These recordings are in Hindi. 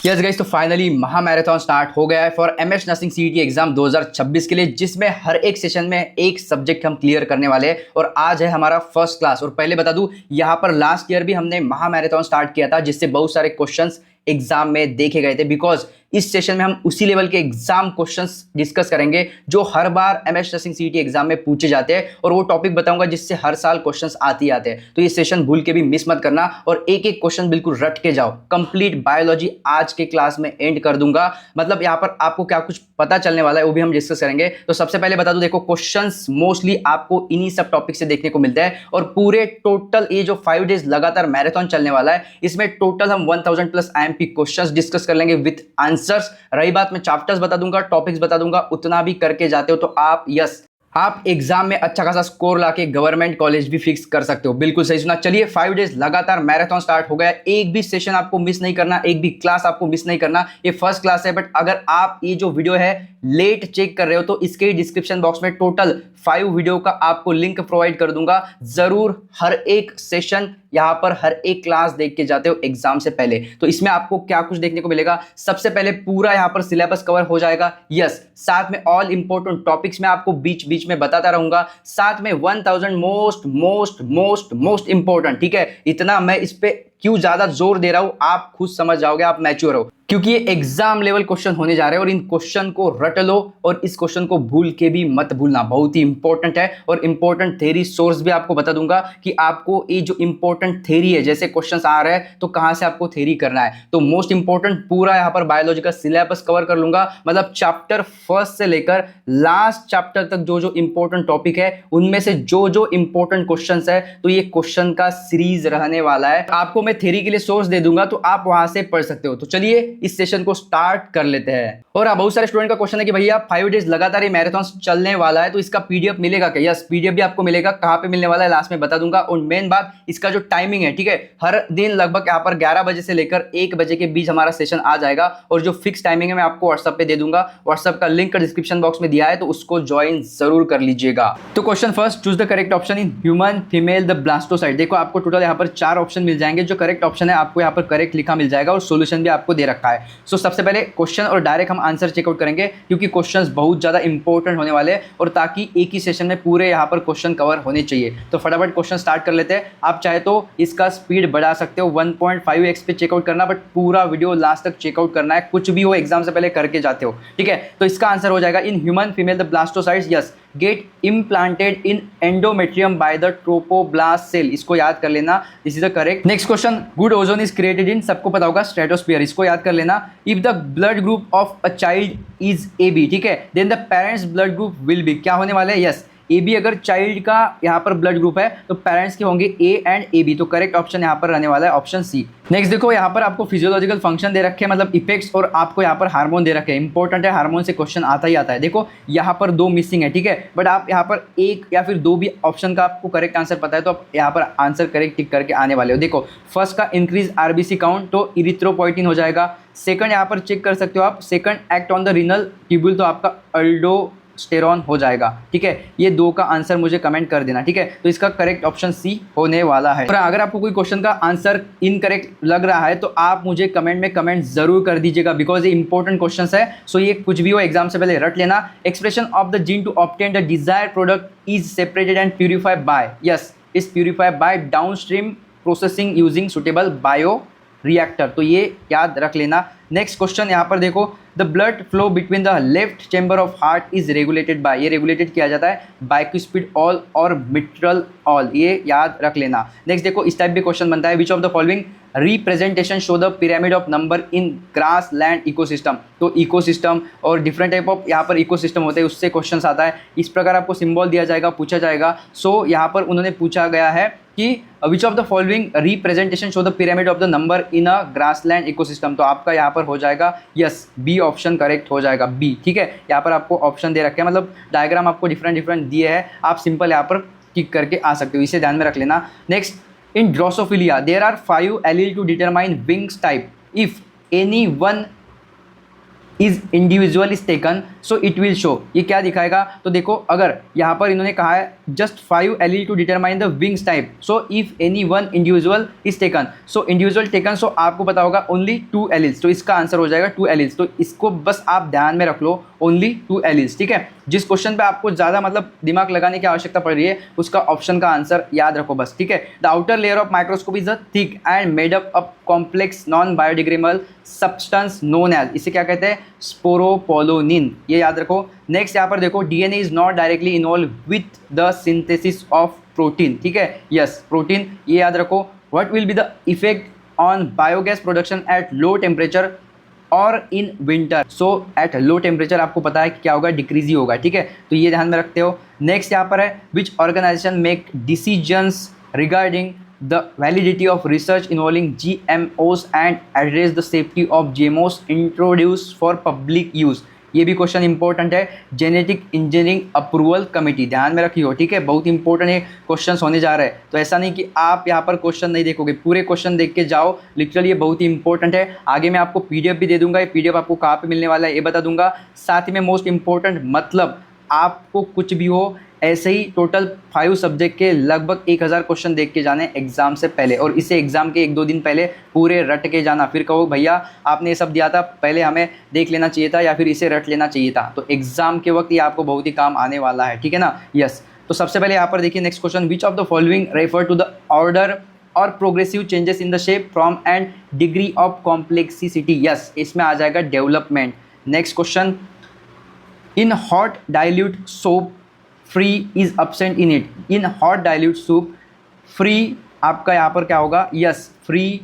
यस गाइस, तो फाइनली महा मैराथन स्टार्ट हो गया है for MS nursing CET exam 2026 के लिए, जिसमें हर एक सेशन में एक सब्जेक्ट हम क्लियर करने वाले हैं। और आज है हमारा फर्स्ट क्लास। और पहले बता दूं, यहाँ पर लास्ट ईयर भी हमने महा मैराथन स्टार्ट किया था, जिससे बहुत सारे क्वेश्चंस एग्जाम में देखे गए थे। बिकॉज इस सेशन में हम उसी लेवल के एग्जाम क्वेश्चंस डिस्कस करेंगे जो हर बार एमएस नर्सिंग सीईटी एग्जाम में पूछे जाते हैं, और वो टॉपिक बताऊंगा जिससे हर साल क्वेश्चंस आते आते हैं। तो ये सेशन भूल के भी मिस मत करना, और एक एक क्वेश्चन बिल्कुल रट के जाओ। कंप्लीट बायोलॉजी आज के क्लास में एंड कर दूंगा। मतलब यहाँ पर आपको क्या कुछ पता चलने वाला है वो भी हम डिस्कस करेंगे। तो सबसे पहले बता दूं, देखो क्वेश्चंस मोस्टली आपको इन्हीं सब टॉपिक से देखने को मिलते हैं। और पूरे टोटल ये जो 5 डेज लगातार मैराथन चलने वाला है, इसमें टोटल हम 1000 प्लस आईएमपी क्वेश्चंस डिस्कस कर लेंगे विथ आंसर्स। रही बात, मैं चैप्टर्स बता दूंगा, टॉपिक्स बता दूंगा। उतना भी करके जाते हो तो आप एग्जाम में अच्छा खासा स्कोर लाके गवर्नमेंट कॉलेज भी फिक्स कर सकते हो। बिल्कुल सही सुना। चलिए, 5 डेज लगातार मैराथन स्टार्ट हो गया। एक भी सेशन आपको मिस नहीं करना, एक भी क्लास आपको मिस नहीं करना। ये फर्स्ट क्लास है, बट अगर आप ये जो वीडियो है लेट चेक कर रहे हो तो इसके डिस्क्रिप्शन बॉक्स में टोटल 5 वीडियो का आपको लिंक प्रोवाइड कर दूंगा। जरूर हर एक सेशन यहां पर हर एक क्लास देख के जाते हो एग्जाम से पहले। तो इसमें आपको क्या कुछ देखने को मिलेगा, सबसे पहले पूरा यहां पर सिलेबस कवर हो जाएगा। यस, साथ में ऑल इंपॉर्टेंट टॉपिक्स में आपको बीच बीच में बताता रहूंगा। साथ में 1000 most most most most important. ठीक है, इतना मैं इस पे क्यों ज्यादा जोर दे रहा हूं आप खुद समझ जाओगे, आप मैच्योर हो, क्योंकि ये एग्जाम लेवल क्वेश्चन होने जा रहे हैं। और इन क्वेश्चन को रट लो, और इस क्वेश्चन को भूल के भी मत भूलना, बहुत ही इंपॉर्टेंट है। और इंपॉर्टेंट थ्योरी सोर्स भी आपको बता दूंगा कि आपको ये जो इंपॉर्टेंट थ्योरी है, जैसे क्वेश्चंस आ रहे हैं तो कहां से आपको थ्योरी करना है। तो मोस्ट इंपॉर्टेंट पूरा यहां पर बायोलॉजी का सिलेबस कवर कर लूंगा। मतलब चैप्टर फर्स्ट से लेकर लास्ट चैप्टर तक जो जो इंपॉर्टेंट टॉपिक है, उनमें से जो जो इंपॉर्टेंट क्वेश्चन है, तो ये क्वेश्चन का सीरीज रहने वाला है। आपको मैं थ्योरी के लिए सोर्स दे दूंगा, तो आप वहां से पढ़ सकते हो। तो चलिए इस सेशन को स्टार्ट कर लेते हैं। और बहुत सारे स्टूडेंट का क्वेश्चन है कि भैया 5 डेज लगातार ये मैराथन चलने वाला है, तो इसका पीडीएफ मिलेगा क्या? यस, पीडीएफ भी आपको मिलेगा। कहां पे मिलने वाला है लास्ट में बता दूंगा। और मेन बात, इसका जो टाइमिंग है, ठीक है, हर दिन लगभग यहाँ पर 11 बजे से लेकर 1 बजे के बीच हमारा सेशन आ जाएगा। और जो फिक्स टाइमिंग है मैं आपको व्हाट्सएप पे दे दूंगा। व्हाट्सएप का लिंक डिस्क्रिप्शन बॉक्स में दिया है, तो उसको ज्वाइन जरूर कर लीजिएगा। तो question first, choose the correct option in human female the blastocyte. देखो आपको टोटल यहाँ पर 4 ऑप्शन मिल जाएंगे। जो करेक्ट ऑप्शन है आपको यहाँ पर करेक्ट लिखा मिल जाएगा, और सोल्यूशन भी आपको दे रखा है। सो सबसे पहले क्वेश्चन और डायरेक्ट हम आंसर चेकआउट करेंगे, क्योंकि क्वेश्चंस बहुत ज्यादा इंपॉर्टेंट होने वाले हैं, और ताकि एक ही सेशन में पूरे यहाँ पर क्वेश्चन कवर होने चाहिए। तो फटाफट क्वेश्चन स्टार्ट कर लेते हैं। आप चाहे तो इसका स्पीड बढ़ा सकते हो, 1.5x पे चेकआउट करना, बट पूरा वीडियो लास्ट तक चेकआउट करना है। कुछ भी हो एग्जाम से पहले करके जाते हो, ठीक है। तो इसका आंसर हो जाएगा in human female the blastocytes yes get implanted in endometrium by the trophoblast cell. इसको याद कर लेना, this is the correct. Next question, good ozone is created in, सबको पता होगा, स्ट्रेटोस्फीयर। इसको याद कर लेना। If the blood group of a child is AB, ठीक है, then the parents blood group will be, क्या होने वाला है? यस, AB अगर चाइल्ड का यहाँ पर ब्लड ग्रुप है तो पेरेंट्स के होंगे A एंड AB। तो करेक्ट ऑप्शन यहाँ पर रहने वाला है ऑप्शन C। नेक्स्ट देखो, यहाँ पर आपको फिजियोलॉजिकल फंक्शन दे रखे हैं, मतलब इफेक्ट्स, और आपको यहाँ पर हार्मोन दे रखे हैं। इंपॉर्टेंट है, हार्मोन से क्वेश्चन आता ही आता है। देखो यहाँ पर 2 मिसिंग है, ठीक है, बट आप यहाँ पर 1 या फिर 2 भी ऑप्शन का आपको करेक्ट आंसर पता है, तो आप यहाँ पर आंसर करेक्ट टिक करके आने वाले हो। देखो फर्स्ट का इंक्रीज RBC काउंट, तो इरिथ्रोपोइटिन हो जाएगा। सेकंड यहाँ पर चेक कर सकते हो आप, second act on the renal tubule, तो आपका अल्डोस्टेरॉन हो जाएगा, ठीक है। ये 2 का आंसर मुझे कमेंट कर देना, ठीक है। तो इसका करेक्ट ऑप्शन C होने वाला है। और अगर आपको कोई क्वेश्चन का आंसर इनकरेक्ट लग रहा है तो आप मुझे कमेंट में कमेंट जरूर कर दीजिएगा, बिकॉज ये इंपॉर्टेंट क्वेश्चन है। सो ये कुछ भी हो एग्जाम से पहले रट लेना। Expression of the gene to obtain the desired product is separated and purified by, yes, is purified by downstream processing using suitable bio reactor. तो ये याद रख लेना। नेक्स्ट क्वेश्चन यहाँ पर देखो, the blood flow between the left chamber of heart is regulated by, ये रेगुलेटेड किया जाता है बाइक्विस्पिड ऑल और मिट्रल ऑल, ये याद रख लेना। नेक्स्ट देखो, इस टाइप भी क्वेश्चन बनता है, विच of the following representation show the pyramid of number in grass land ecosystem. तो इकोसिस्टम और डिफरेंट टाइप ऑफ यहाँ पर इकोसिस्टम होते हैं, उससे क्वेश्चन आता है। इस प्रकार आपको सिंबल दिया जाएगा, पूछा जाएगा। सो यहाँ पर उन्होंने पूछा गया है कि विच of the following representation show the pyramid of the number in a grassland ecosystem. तो आपका यहाँ पर हो जाएगा यस, बी ऑप्शन करेक्ट हो जाएगा, बी, ठीक है। यहाँ पर आपको ऑप्शन दे रखे हैं, मतलब डायग्राम आपको डिफरेंट दिए हैं, आप सिंपल यहाँ पर क्लिक करके आ सकते हो, इसे ध्यान में रख लेना। Next, in drosophila there are 5 allele to determine wings type, if any one is individual is taken so it will show, ये क्या दिखाएगा? तो देखो अगर यहाँ पर इन्होंने कहा है just 5 allele to determine the wings type, so if any one individual is taken, so individual taken, so आपको पता होगा ओनली 2 एलील्स, तो इसका आंसर हो जाएगा 2 एलील्स। तो इसको बस आप ध्यान में रख लो, ओनली 2 एलील्स, ठीक है। जिस क्वेश्चन पे आपको ज़्यादा मतलब दिमाग लगाने की आवश्यकता पड़ रही है उसका ऑप्शन का आंसर याद रखो बस, ठीक है। The outer layer of microscope is a thick and made up complex non biodegradable substance known as, इसे क्या कहते हैं? स्पोरोपोलोनिन, ये याद रखो। नेक्स्ट यहाँ पर देखो DNA is not directly involve with the synthesis of protein, ठीक है, यस प्रोटीन, ये याद रखो। What will be the effect on biogas production at low temperature और in winter, so at low temperature आपको पता है कि क्या होगा? डिक्रीज ही होगा, ठीक है, तो ये ध्यान में रखते हो। नेक्स्ट यहाँ पर है which organisation make decisions regarding the validity of research involving GMOs and address the safety of GMOs introduced for public use, ये भी क्वेश्चन इंपॉर्टेंट है। जेनेटिक इंजीनियरिंग अप्रूवल कमेटी, ध्यान में रखियो, ठीक है, बहुत इंपॉर्टेंट ये क्वेश्चन होने जा रहे हैं। तो ऐसा नहीं कि आप यहाँ पर क्वेश्चन नहीं देखोगे, पूरे क्वेश्चन देख के जाओ, लिटरली ये बहुत ही इंपॉर्टेंट है। आगे मैं आपको पीडीएफ भी दे दूंगा, ये पीडीएफ आपको कहाँ पे मिलने वाला है ये बता दूंगा। साथ ही में मोस्ट इंपॉर्टेंट मतलब आपको कुछ भी हो ऐसे ही टोटल 5 सब्जेक्ट के लगभग 1000 क्वेश्चन देख के जाने एग्जाम से पहले, और इसे एग्जाम के 1-2 दिन पहले पूरे रट के जाना। फिर कहो भैया आपने ये सब दिया था, पहले हमें देख लेना चाहिए था या फिर इसे रट लेना चाहिए था, तो एग्जाम के वक्त ये आपको बहुत ही काम आने वाला है, ठीक है ना, यस। तो सबसे पहले यहाँ पर देखिए next question, which of the following refer to the order और progressive changes in the shape from and degree of complexity, yes इसमें आ जाएगा development. Next question, in hot dilute soap free is absent in it, in hot dilute soup free आपका यहाँ पर क्या होगा? यस फ्री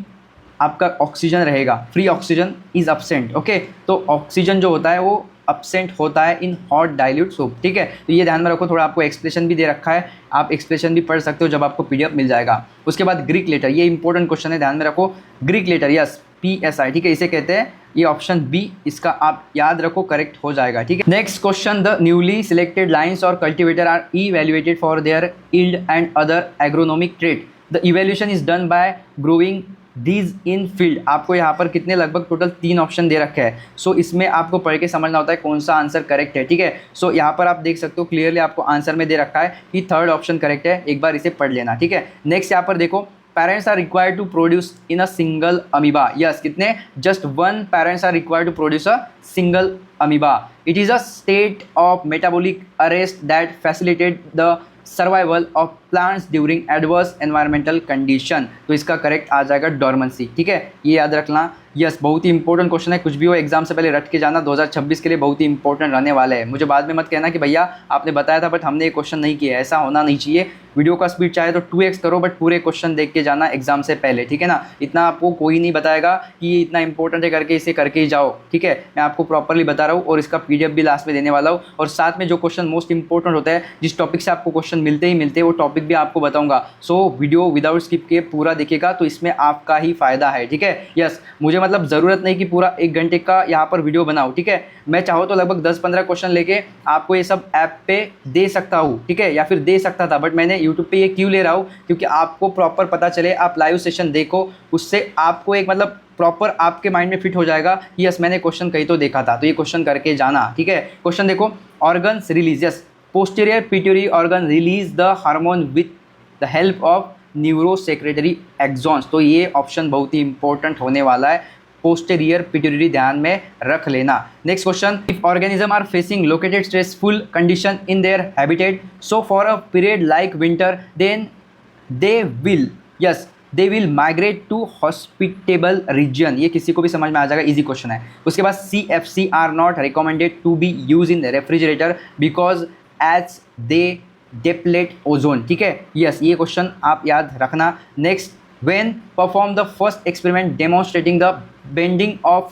आपका ऑक्सीजन रहेगा, free oxygen is absent, okay. तो ऑक्सीजन जो होता है वो absent होता है इन हॉट डाइल्यूट सूप, ठीक है, तो ये ध्यान में रखो। थोड़ा आपको एक्सप्लेशन भी दे रखा है, आप एक्सप्लेशन भी पढ़ सकते हो जब आपको पीडीएफ मिल जाएगा। उसके बाद ग्रीक लेटर, ये इंपॉर्टेंट क्वेश्चन है, ध्यान में रखो। ग्रीक लेटर यस PSI, ठीक है, इसे कहते हैं, ये ऑप्शन बी इसका आप याद रखो, करेक्ट हो जाएगा, ठीक है। Next question, the newly selected lines और cultivator are evaluated for their yield and other agronomic trait, the evaluation is done by growing these in field, आपको यहाँ पर कितने लगभग टोटल 3 ऑप्शन दे रखे हैं। सो इसमें आपको पढ़ के समझना होता है कौन सा आंसर करेक्ट है, ठीक है। सो यहाँ पर आप देख सकते हो क्लियरली आपको आंसर में दे रखा है कि 3rd ऑप्शन करेक्ट है, एक बार इसे पढ़ लेना, ठीक है। नेक्स्ट यहाँ पर देखो, parents are required to produce in a single amoeba, yes कितने? just 1 parents are required to produce a single amoeba. It is a state of metabolic arrest that facilitated the survival of plants during adverse environmental condition, तो इसका करेक्ट आ जाएगा डॉर्मेंसी, ठीक है, ये याद रखना। यस बहुत ही इंपॉर्टेंट क्वेश्चन है, कुछ भी हो एग्जाम से पहले रट के जाना, 2026 के लिए बहुत ही इंपॉर्टेंट रहने वाले हैं। मुझे बाद में मत कहना कि भैया आपने बताया था बट हमने ये क्वेश्चन नहीं किया, ऐसा होना नहीं चाहिए। वीडियो का स्पीड चाहे तो 2x करो बट पूरे क्वेश्चन देख के जाना एग्जाम से पहले, ठीक है ना। इतना आपको कोई नहीं बताएगा कि ये इतना इंपॉर्टेंट है करके इसे करके ही जाओ, ठीक है, मैं आपको प्रॉपरली बता रहा हूँ और इसका पीडीएफ भी लास्ट में देने वाला हूँ। और साथ में जो क्वेश्चन मोस्ट इंपॉर्टेंट होता है, जिस टॉपिक से आपको क्वेश्चन मिलते ही मिलते हैं वो टॉपिक भी आपको बताऊंगा। सो वीडियो विदाउट स्किप के पूरा देखिएगा तो इसमें आपका ही फायदा है, ठीक है। यस मुझे मतलब ज़रूरत नहीं कि पूरा 1 घंटे का यहाँ पर वीडियो बनाओ, ठीक है, मैं चाहूँ तो लगभग 10-15 क्वेश्चन लेके आपको ये सब ऐप पे दे सकता हूँ, ठीक है, या फिर दे सकता था, बट मैंने यूट्यूब पे ये क्यों ले रहा हूँ क्योंकि आपको प्रॉपर पता चले, आप लाइव सेशन देखो, उससे आपको एक मतलब प्रॉपर आपके माइंड में फिट हो जाएगा कि यस मैंने क्वेश्चन कहीं तो देखा था, तो ये क्वेश्चन करके जाना, ठीक है। क्वेश्चन देखो, organs release, yes posterior pituitary organ release the hormone with the help of neurosecretory axons, तो ये ऑप्शन बहुत ही इंपॉर्टेंट होने वाला है, पोस्टीरियर पिट्यूटरी ध्यान में रख लेना। Next question, if organism are facing located stressful condition in their habitat so for a period like winter then they will, yes they will migrate to hospitable region, ये किसी को भी समझ में आ जाएगा, इजी क्वेश्चन है। उसके बाद CFC are not recommended to be use in refrigerator because as they deplete ozone, ठीक है, यस ये क्वेश्चन आप याद रखना। Next, when perform the first experiment demonstrating the bending of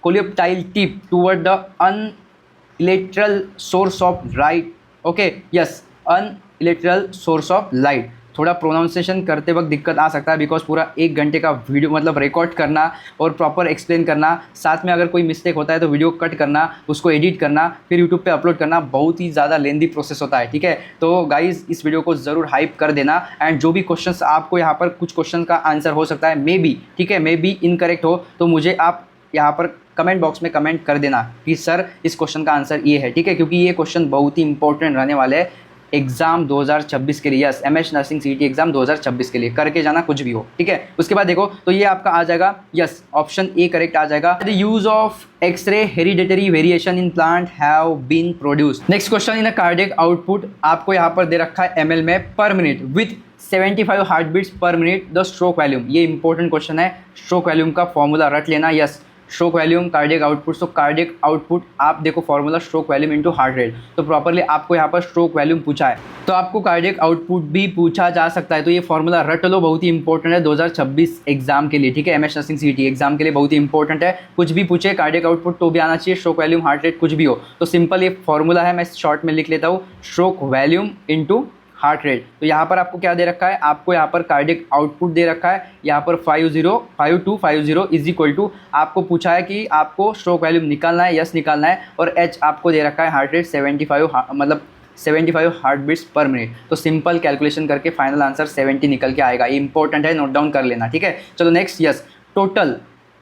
coleoptile tip toward the unilateral source of light, okay yes unilateral source of light, थोड़ा प्रोनाउंसिएशन करते वक्त दिक्कत आ सकता है बिकॉज पूरा 1 घंटे का वीडियो मतलब रिकॉर्ड करना और प्रॉपर एक्सप्लेन करना, साथ में अगर कोई मिस्टेक होता है तो वीडियो कट करना, उसको एडिट करना, फिर यूट्यूब पे अपलोड करना, बहुत ही ज़्यादा लेंदी प्रोसेस होता है, ठीक है। तो गाइज इस वीडियो को ज़रूर हाइप कर देना एंड जो भी क्वेश्चंस आपको यहाँ पर कुछ क्वेश्चन का आंसर हो सकता है मे बी, ठीक है, मे बी इनकरेक्ट हो तो मुझे आप यहाँ पर कमेंट बॉक्स में कमेंट कर देना कि सर इस क्वेश्चन का आंसर ये है, ठीक है, क्योंकि ये क्वेश्चन बहुत ही इंपॉर्टेंट रहने वाले हैं एग्जाम 2026 के लिए। Yes, MH nursing CET exam 2026 के लिए, करके जाना कुछ भी हो, ठीक है। उसके बाद देखो तो ये आपका आ जाएगा, यस, ऑप्शन ए करेक्ट आ जाएगा। The use of X ray hereditary variation in plant have been produced. Next question, in a cardiac output आपको यहाँ पर दे रखा है M L per minute with 75 heart beats per minute the stroke volume. ये इंपॉर्टेंट क्वेश्चन है, स्ट्रोक वॉल्यूम का फॉर्मूला रट लेना। Yes, stroke volume cardiac output, so cardiac output आप देखो formula stroke volume into heart rate, तो प्रॉपर्ली आपको यहाँ पर स्ट्रोक वॉल्यूम पूछा है तो आपको कार्डियक आउटपुट भी पूछा जा सकता है। तो ये फॉर्मूला रट लो, बहुत ही इंपॉर्टेंट है 2026 एग्जाम के लिए, ठीक है, एमएच नर्सिंग सीईटी एग्जाम के लिए बहुत ही इंपॉर्टेंट है। कुछ भी पूछे कार्डियक आउटपुट तो भी आना चाहिए, स्ट्रोक वॉल्यूम हार्ट रेट कुछ भी हो, तो सिंपल ये फॉर्मूला है, मैं शॉर्ट में लिख लेता हूँ, stroke volume into heart rate. तो यहाँ पर आपको क्या दे रखा है, आपको यहाँ पर कार्डियक आउटपुट दे रखा है, यहाँ पर 5250 इज इक्वल टू, आपको पूछा है कि आपको स्ट्रोक वॉल्यूम निकालना है, यस निकालना है, और एच आपको दे रखा है heart rate 75 heart beats per minute. तो सिंपल कैलकुलेशन करके फाइनल आंसर 70 निकल के आएगा। ये इंपॉर्टेंट है, नोट डाउन कर लेना, ठीक है। चलो next, yes, total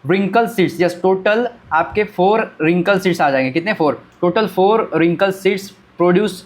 wrinkle seeds, yes, total आपके 4 रिंकल सीट्स आ जाएंगे। कितने? 4, total 4 wrinkle seeds produce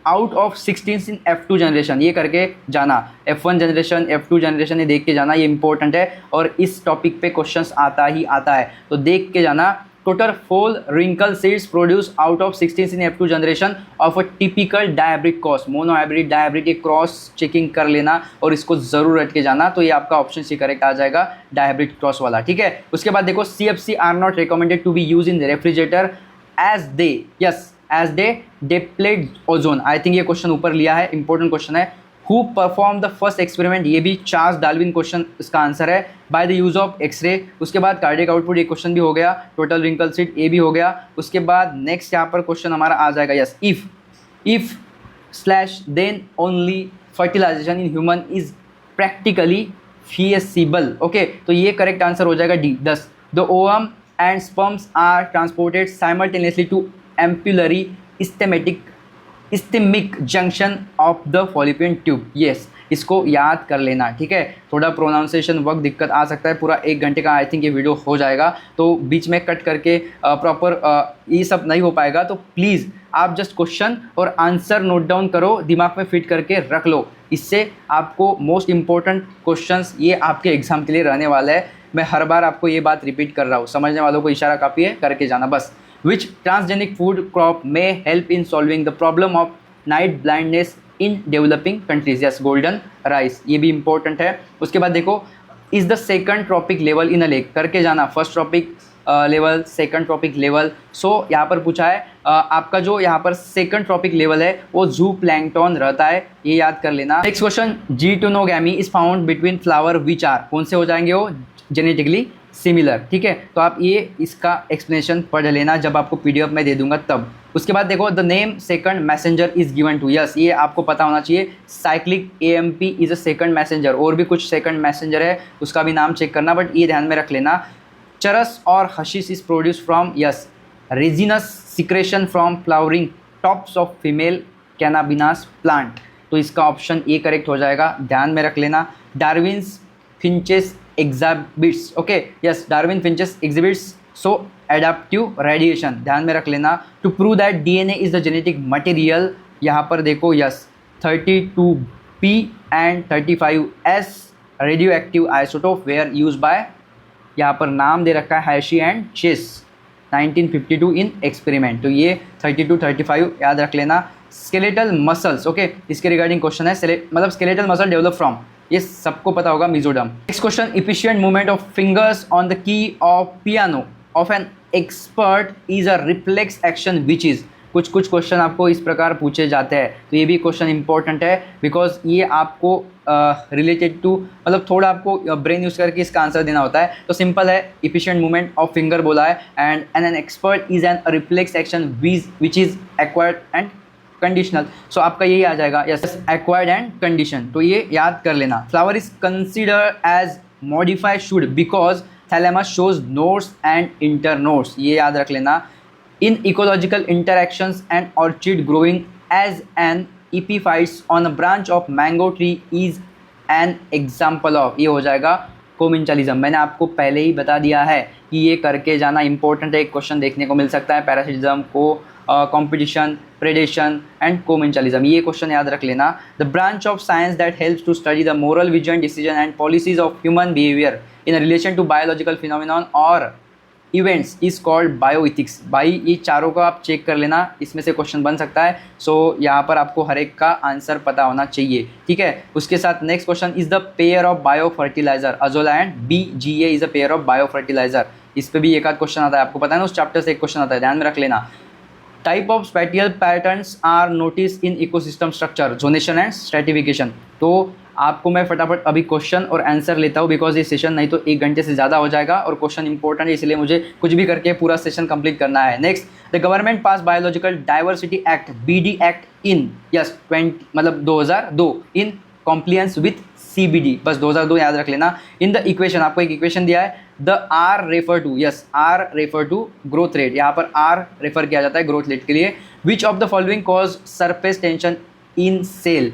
out of 16 in F2 generation. ये करके जाना, F1 जनरेशन F2 जनरेशन ये देख के जाना, ये इंपॉर्टेंट है और इस टॉपिक पे क्वेश्चंस आता ही आता है, तो देख के जाना। Total 4 wrinkle seeds produce out of 16 in F2 generation of a typical dihybrid cross, monohybrid dihybrid, ये क्रॉस चेकिंग कर लेना और इसको जरूर रट के जाना। तो ये आपका ऑप्शन सी करेक्ट आ जाएगा, डायब्रिक क्रॉस वाला, ठीक है। उसके बाद देखो, CFC are not recommended to be use in refrigerator as they, yes, as they deplete ozone. I think ये क्वेश्चन ऊपर लिया है, इंपॉर्टेंट क्वेश्चन है। Who perform the first experiment, ये भी चार्ल्स डार्विन क्वेश्चन इसका आंसर है, by the use of x-ray. उसके बाद कार्डियक आउटपुट, ये क्वेश्चन भी हो गया, टोटल रिंकल सीट ये भी हो गया। उसके बाद नेक्स्ट यहाँ पर क्वेश्चन हमारा आ जाएगा, yes, if slash then only fertilisation in human is practically feasible. Okay, तो ये करेक्ट आंसर हो जाएगा D. 10 the ovum and sperms are transported simultaneously to ampullary isthmic junction of the fallopian tube. Yes, इसको याद कर लेना, ठीक है। थोड़ा प्रोनाउंसिएशन वक्त दिक्कत आ सकता है, पूरा 1 घंटे का आई थिंक ये वीडियो हो जाएगा, तो बीच में कट करके प्रॉपर ये सब नहीं हो पाएगा, तो प्लीज़ आप जस्ट क्वेश्चन और आंसर नोट डाउन करो, दिमाग में फिट करके रख लो, इससे आपको मोस्ट इंपॉर्टेंट क्वेश्चंस ये आपके एग्जाम के लिए रहने वाला है। मैं हर बार आपको ये बात रिपीट कर रहा हूँ, समझने वालों को इशारा काफ़ी है, करके जाना बस। Which transgenic food crop may help in solving the problem of night blindness in developing countries? Yes, golden rice, ये भी important है। उसके बाद देखो, is the second trophic level in a lake, करके जाना, first trophic level, second trophic level. So यहाँ पर पूछा है आपका जो यहाँ पर सेकंड ट्रॉपिक लेवल है वो जू प्लैंकटन रहता है, ये याद कर लेना। Next question, geitonogamy is found between flower which are, कौन से हो जाएंगे वो, जेनेटिकली सिमिलर, ठीक है। तो आप ये इसका एक्सप्लेनेशन पढ़ लेना जब आपको PDF में दे दूंगा तब। उसके बाद देखो, the name second messenger is given to, yes, ये आपको पता होना चाहिए, cyclic AMP is a second messenger. और भी कुछ सेकंड मैसेंजर है, उसका भी नाम चेक करना, बट ये ध्यान में रख लेना। चरस और hashish is produce from, yes, resinous secretion from flowering tops of female cannabinus plant. तो इसका ऑप्शन ए करेक्ट हो जाएगा, ध्यान में रख लेना। Darwin's finches exhibits, okay, yes, Darwin finches exhibits so adaptive radiation, ध्यान में रख लेना। To prove that DNA is the genetic material, यहाँ पर देखो, yes, 32P and 35S radioactive isotope were use by, यहाँ पर नाम दे रखा है Hershey and Chase, 1952 in experiment. तो ये 32 35 याद रख लेना। स्केलेटल मसल्स, ओके, इसके रिगार्डिंग क्वेश्चन है, मतलब स्केलेटल मसल डेवलप फ्रॉम, ये सबको पता होगा, Mizoram. Next question, efficient movement of fingers on the key of piano of N expert is a reflex action which is. कुछ क्वेश्चन आपको इस प्रकार पूछे जाते हैं, तो ये भी क्वेश्चन इंपॉर्टेंट है, बिकॉज ये आपको रिलेटेड टू, मतलब थोड़ा आपको ब्रेन यूज करके इसका आंसर देना होता है। तो सिंपल है, इफिशिएंट मूवमेंट ऑफ फिंगर बोला है, and an expert is an reflex action which is acquired and conditional. So आपका यही आ जाएगा, यस, एक्वायर्ड एंड कंडीशन, तो ये याद कर लेना। Flower is consider as modified shoot because thalamus shows nodes and internodes, ये याद रख लेना। In ecological interactions and orchid growing as an epiphytes on a branch of mango tree is an example of, ये हो जाएगा कोमेंचलिज्म। मैंने आपको पहले ही बता दिया है कि ये करके जाना इंपॉर्टेंट है, एक क्वेश्चन देखने को मिल सकता है। पैरासिटिज्म को कंपटीशन, प्रेडेशन एंड कोमेंचलिज्म, ये क्वेश्चन याद रख लेना। The branch of science that helps to study the moral vision, decision and policies of human behaviour in relation to biological phenomenon और इवेंट्स इज कॉल्ड बायोइथिक्स। भाई ये चारों को आप चेक कर लेना, इसमें से क्वेश्चन बन सकता है। सो यहाँ पर आपको हर एक का आंसर पता होना चाहिए, ठीक है। उसके साथ next question is the pair of bio fertiliser, azolla and BGA is a pair of bio fertiliser. इस पर भी एक आध क्वेश्चन आता है, आपको पता है ना, उस चैप्टर से एक क्वेश्चन आता है, ध्यान में रख लेना। Type of spatial patterns are notice in ecosystem structure, zonation and stratification. तो आपको मैं फटाफट अभी क्वेश्चन और आंसर लेता हूँ, बिकॉज ये सेशन नहीं तो 1 घंटे से ज़्यादा हो जाएगा और क्वेश्चन इंपॉर्टेंट है, इसलिए मुझे कुछ भी करके पूरा सेशन कंप्लीट करना है। Next, the government pass biological diversity act BD act in 2002 in compliance with CBD, बस 2002 याद रख लेना। इन द इक्वेशन, आपको एक इक्वेशन दिया है, the R refer to growth rate, यहाँ पर R रेफर किया जाता है ग्रोथ रेट के लिए। Which of the following cause surface tension in cell,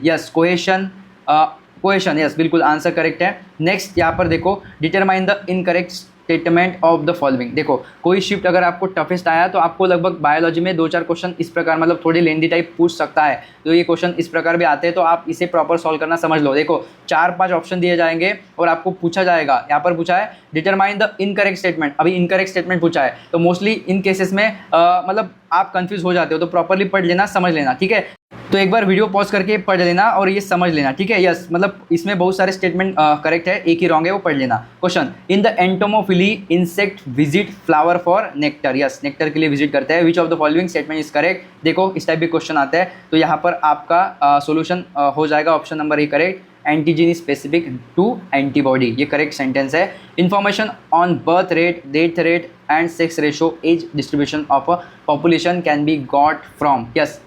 cohesion, yes बिल्कुल आंसर करेक्ट है। नेक्स्ट यहाँ पर देखो, determine the incorrect statement of the following. देखो कोई शिफ्ट अगर आपको टफेस्ट आया तो आपको लगभग बायोलॉजी में 2-4 क्वेश्चन इस प्रकार, मतलब थोड़ी लेंदी टाइप पूछ सकता है, तो ये क्वेश्चन इस प्रकार भी आते हैं, तो आप इसे प्रॉपर सॉल्व करना समझ लो। देखो 4-5 ऑप्शन दिए जाएंगे और आपको पूछा जाएगा, यहाँ पर पूछा है डिटरमाइन द इनकरेक्ट स्टेटमेंट, अभी इनकरेक्ट स्टेटमेंट पूछा है, तो मोस्टली इन केसेस में मतलब आप कंफ्यूज हो जाते हो, तो प्रॉपरली पढ़ लेना, समझ लेना, ठीक है। तो एक बार वीडियो पॉज करके पढ़ लेना और ये समझ लेना, ठीक है। यस, मतलब इसमें बहुत सारे स्टेटमेंट करेक्ट है, एक ही रॉन्ग है, वो पढ़ लेना। Question, in the entomophily insect visit flower for nectar, yes nectar के लिए विजिट करते हैं। विच of the following statement is correct. देखो इस टाइप के क्वेश्चन आते हैं, तो यहाँ पर आपका सोल्यूशन हो जाएगा option number A correct, antigen is specific to antibody, ये करेक्ट सेंटेंस है। Information on birth rate, death rate and sex ratio, age distribution of population can be got from, yes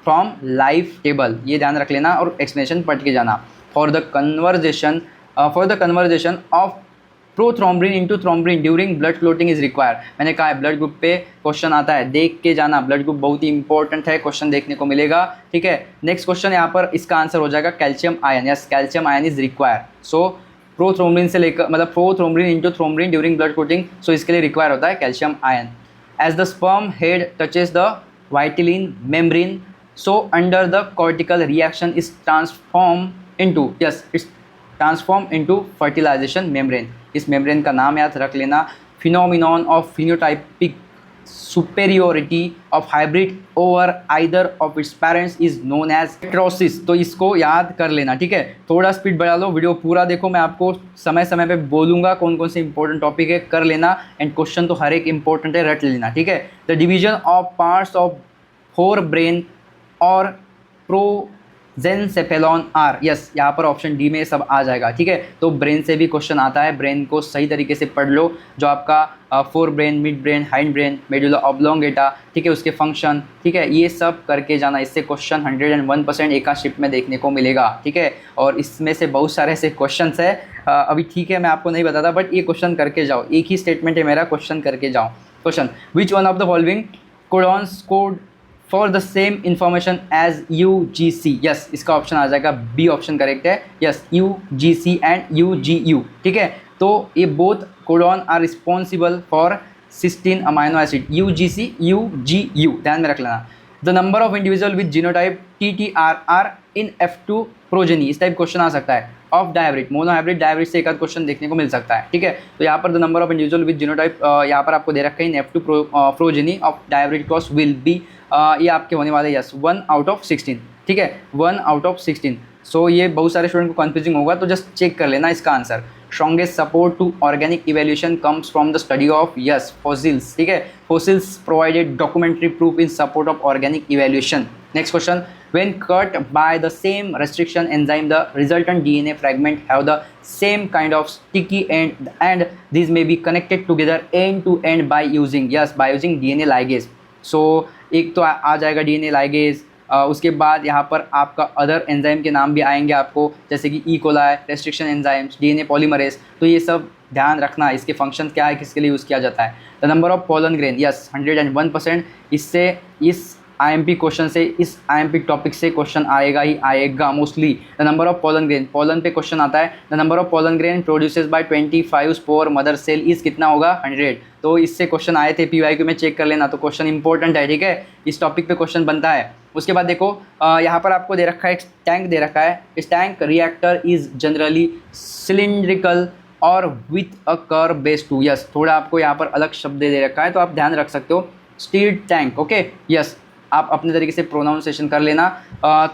from life table, ये ध्यान रख लेना और एक्सप्लेनेशन पढ़ के जाना। For the conversation of prothrombin into thrombin during blood clotting is required. मैंने कहा है ब्लड ग्रुप पे क्वेश्चन आता है, देख के जाना, ब्लड ग्रुप बहुत ही इंपॉर्टेंट है, क्वेश्चन देखने को मिलेगा, ठीक है। नेक्स्ट क्वेश्चन यहाँ पर इसका आंसर हो जाएगा calcium ion, yes calcium ion is required. So prothrombin से लेकर, मतलब prothrombin into thrombin during blood clotting, so इसके लिए रिक्वायर होता है calcium ion. As the sperm head touches the vitelline membrane, so under the cortical reaction is transformed into fertilization membrane। इस membrane का नाम याद रख लेना। phenomenon of phenotypic superiority of hybrid over either of its parents is known as heterosis। तो इसको याद कर लेना, ठीक है। थोड़ा स्पीड बढ़ा लो, वीडियो पूरा देखो, मैं आपको समय समय पे बोलूँगा कौन कौन से इंपॉर्टेंट टॉपिक है, कर लेना, एंड क्वेश्चन तो हर एक इंपॉर्टेंट है, रट लेना, ठीक है। The division of parts of fore brain और प्रोजेंसेफेलॉन आर, यस यहाँ पर ऑप्शन डी में सब आ जाएगा, ठीक है। तो ब्रेन से भी क्वेश्चन आता है, ब्रेन को सही तरीके से पढ़ लो, जो आपका fore brain, mid brain, hind brain, medulla oblongata, ठीक है, उसके फंक्शन, ठीक है, ये सब करके जाना। इससे क्वेश्चन 101% एक शिफ्ट में देखने को मिलेगा, ठीक है। और इसमें से बहुत सारे ऐसे क्वेश्चन है, अभी ठीक है मैं आपको नहीं बताता, बट ये क्वेश्चन करके जाओ, एक ही स्टेटमेंट है मेरा, क्वेश्चन करके जाओ। Question, which one of the following codons code for the same information as UGC, yes इसका ऑप्शन आ जाएगा बी, ऑप्शन करेक्ट है, यस UGC एंड UGU, ठीक है। तो ये both codon are responsible for cysteine amino acid, UGC UGU, ध्यान में रख लेना। The number of individual with genotype TTRR in F2 progeny, इस टाइप क्वेश्चन आ सकता है। ऑफ डायब्रिड, मोनोहाइब्रिड डायब्रिड से एक आध क्वेश्चन देखने को मिल सकता है, ठीक है। तो यहाँ पर the number of individual with genotype यहाँ पर आपको दे रखा है in F2 progeny of dihybrid cross will be, ये आपके होने वाले यस 1 आउट ऑफ 16, ठीक है, 1 आउट ऑफ 16। सो ये बहुत सारे स्टूडेंट को कंफ्यूजिंग होगा, तो जस्ट चेक कर लेना इसका answer. Strongest support to organic evolution comes from the study of yes fossils, ठीक है, fossils provided documentary proof in support of organic evolution. Next question, when cut by the same restriction enzyme the resultant DNA fragment have the same kind of sticky end and these may be connected together end to end by using DNA ligase। so एक तो आ जाएगा DNA ligase, उसके बाद यहाँ पर आपका अदर एंजाइम के नाम भी आएंगे आपको, जैसे कि E coli, restriction enzymes, DNA polymerase, तो ये सब ध्यान रखना, इसके फंक्शन क्या है, किसके लिए यूज़ किया जाता है। The number of pollen grain, yes 101%, इससे इस आईएमपी क्वेश्चन से, इस आईएमपी टॉपिक से क्वेश्चन आएगा ही आएगा mostly. The number of pollen grain, pollen पे क्वेश्चन आता है। The number of pollen grain produces by 25 spore mother cell is कितना होगा 100। तो इससे क्वेश्चन आए थे पीवाईक्यू में, चेक कर लेना। तो क्वेश्चन इंपॉर्टेंट है, ठीक है, इस टॉपिक पे क्वेश्चन बनता है। उसके बाद देखो यहाँ पर आपको दे रखा है, एक टैंक दे रखा है। इस tank reactor is generally cylindrical और with a curve base to. Yes, थोड़ा आपको यहाँ पर अलग शब्द दे रखा है तो आप ध्यान रख सकते हो। स्टील्ड टैंक, ओके, यस, आप अपने तरीके से प्रोनाउंसिएशन कर लेना।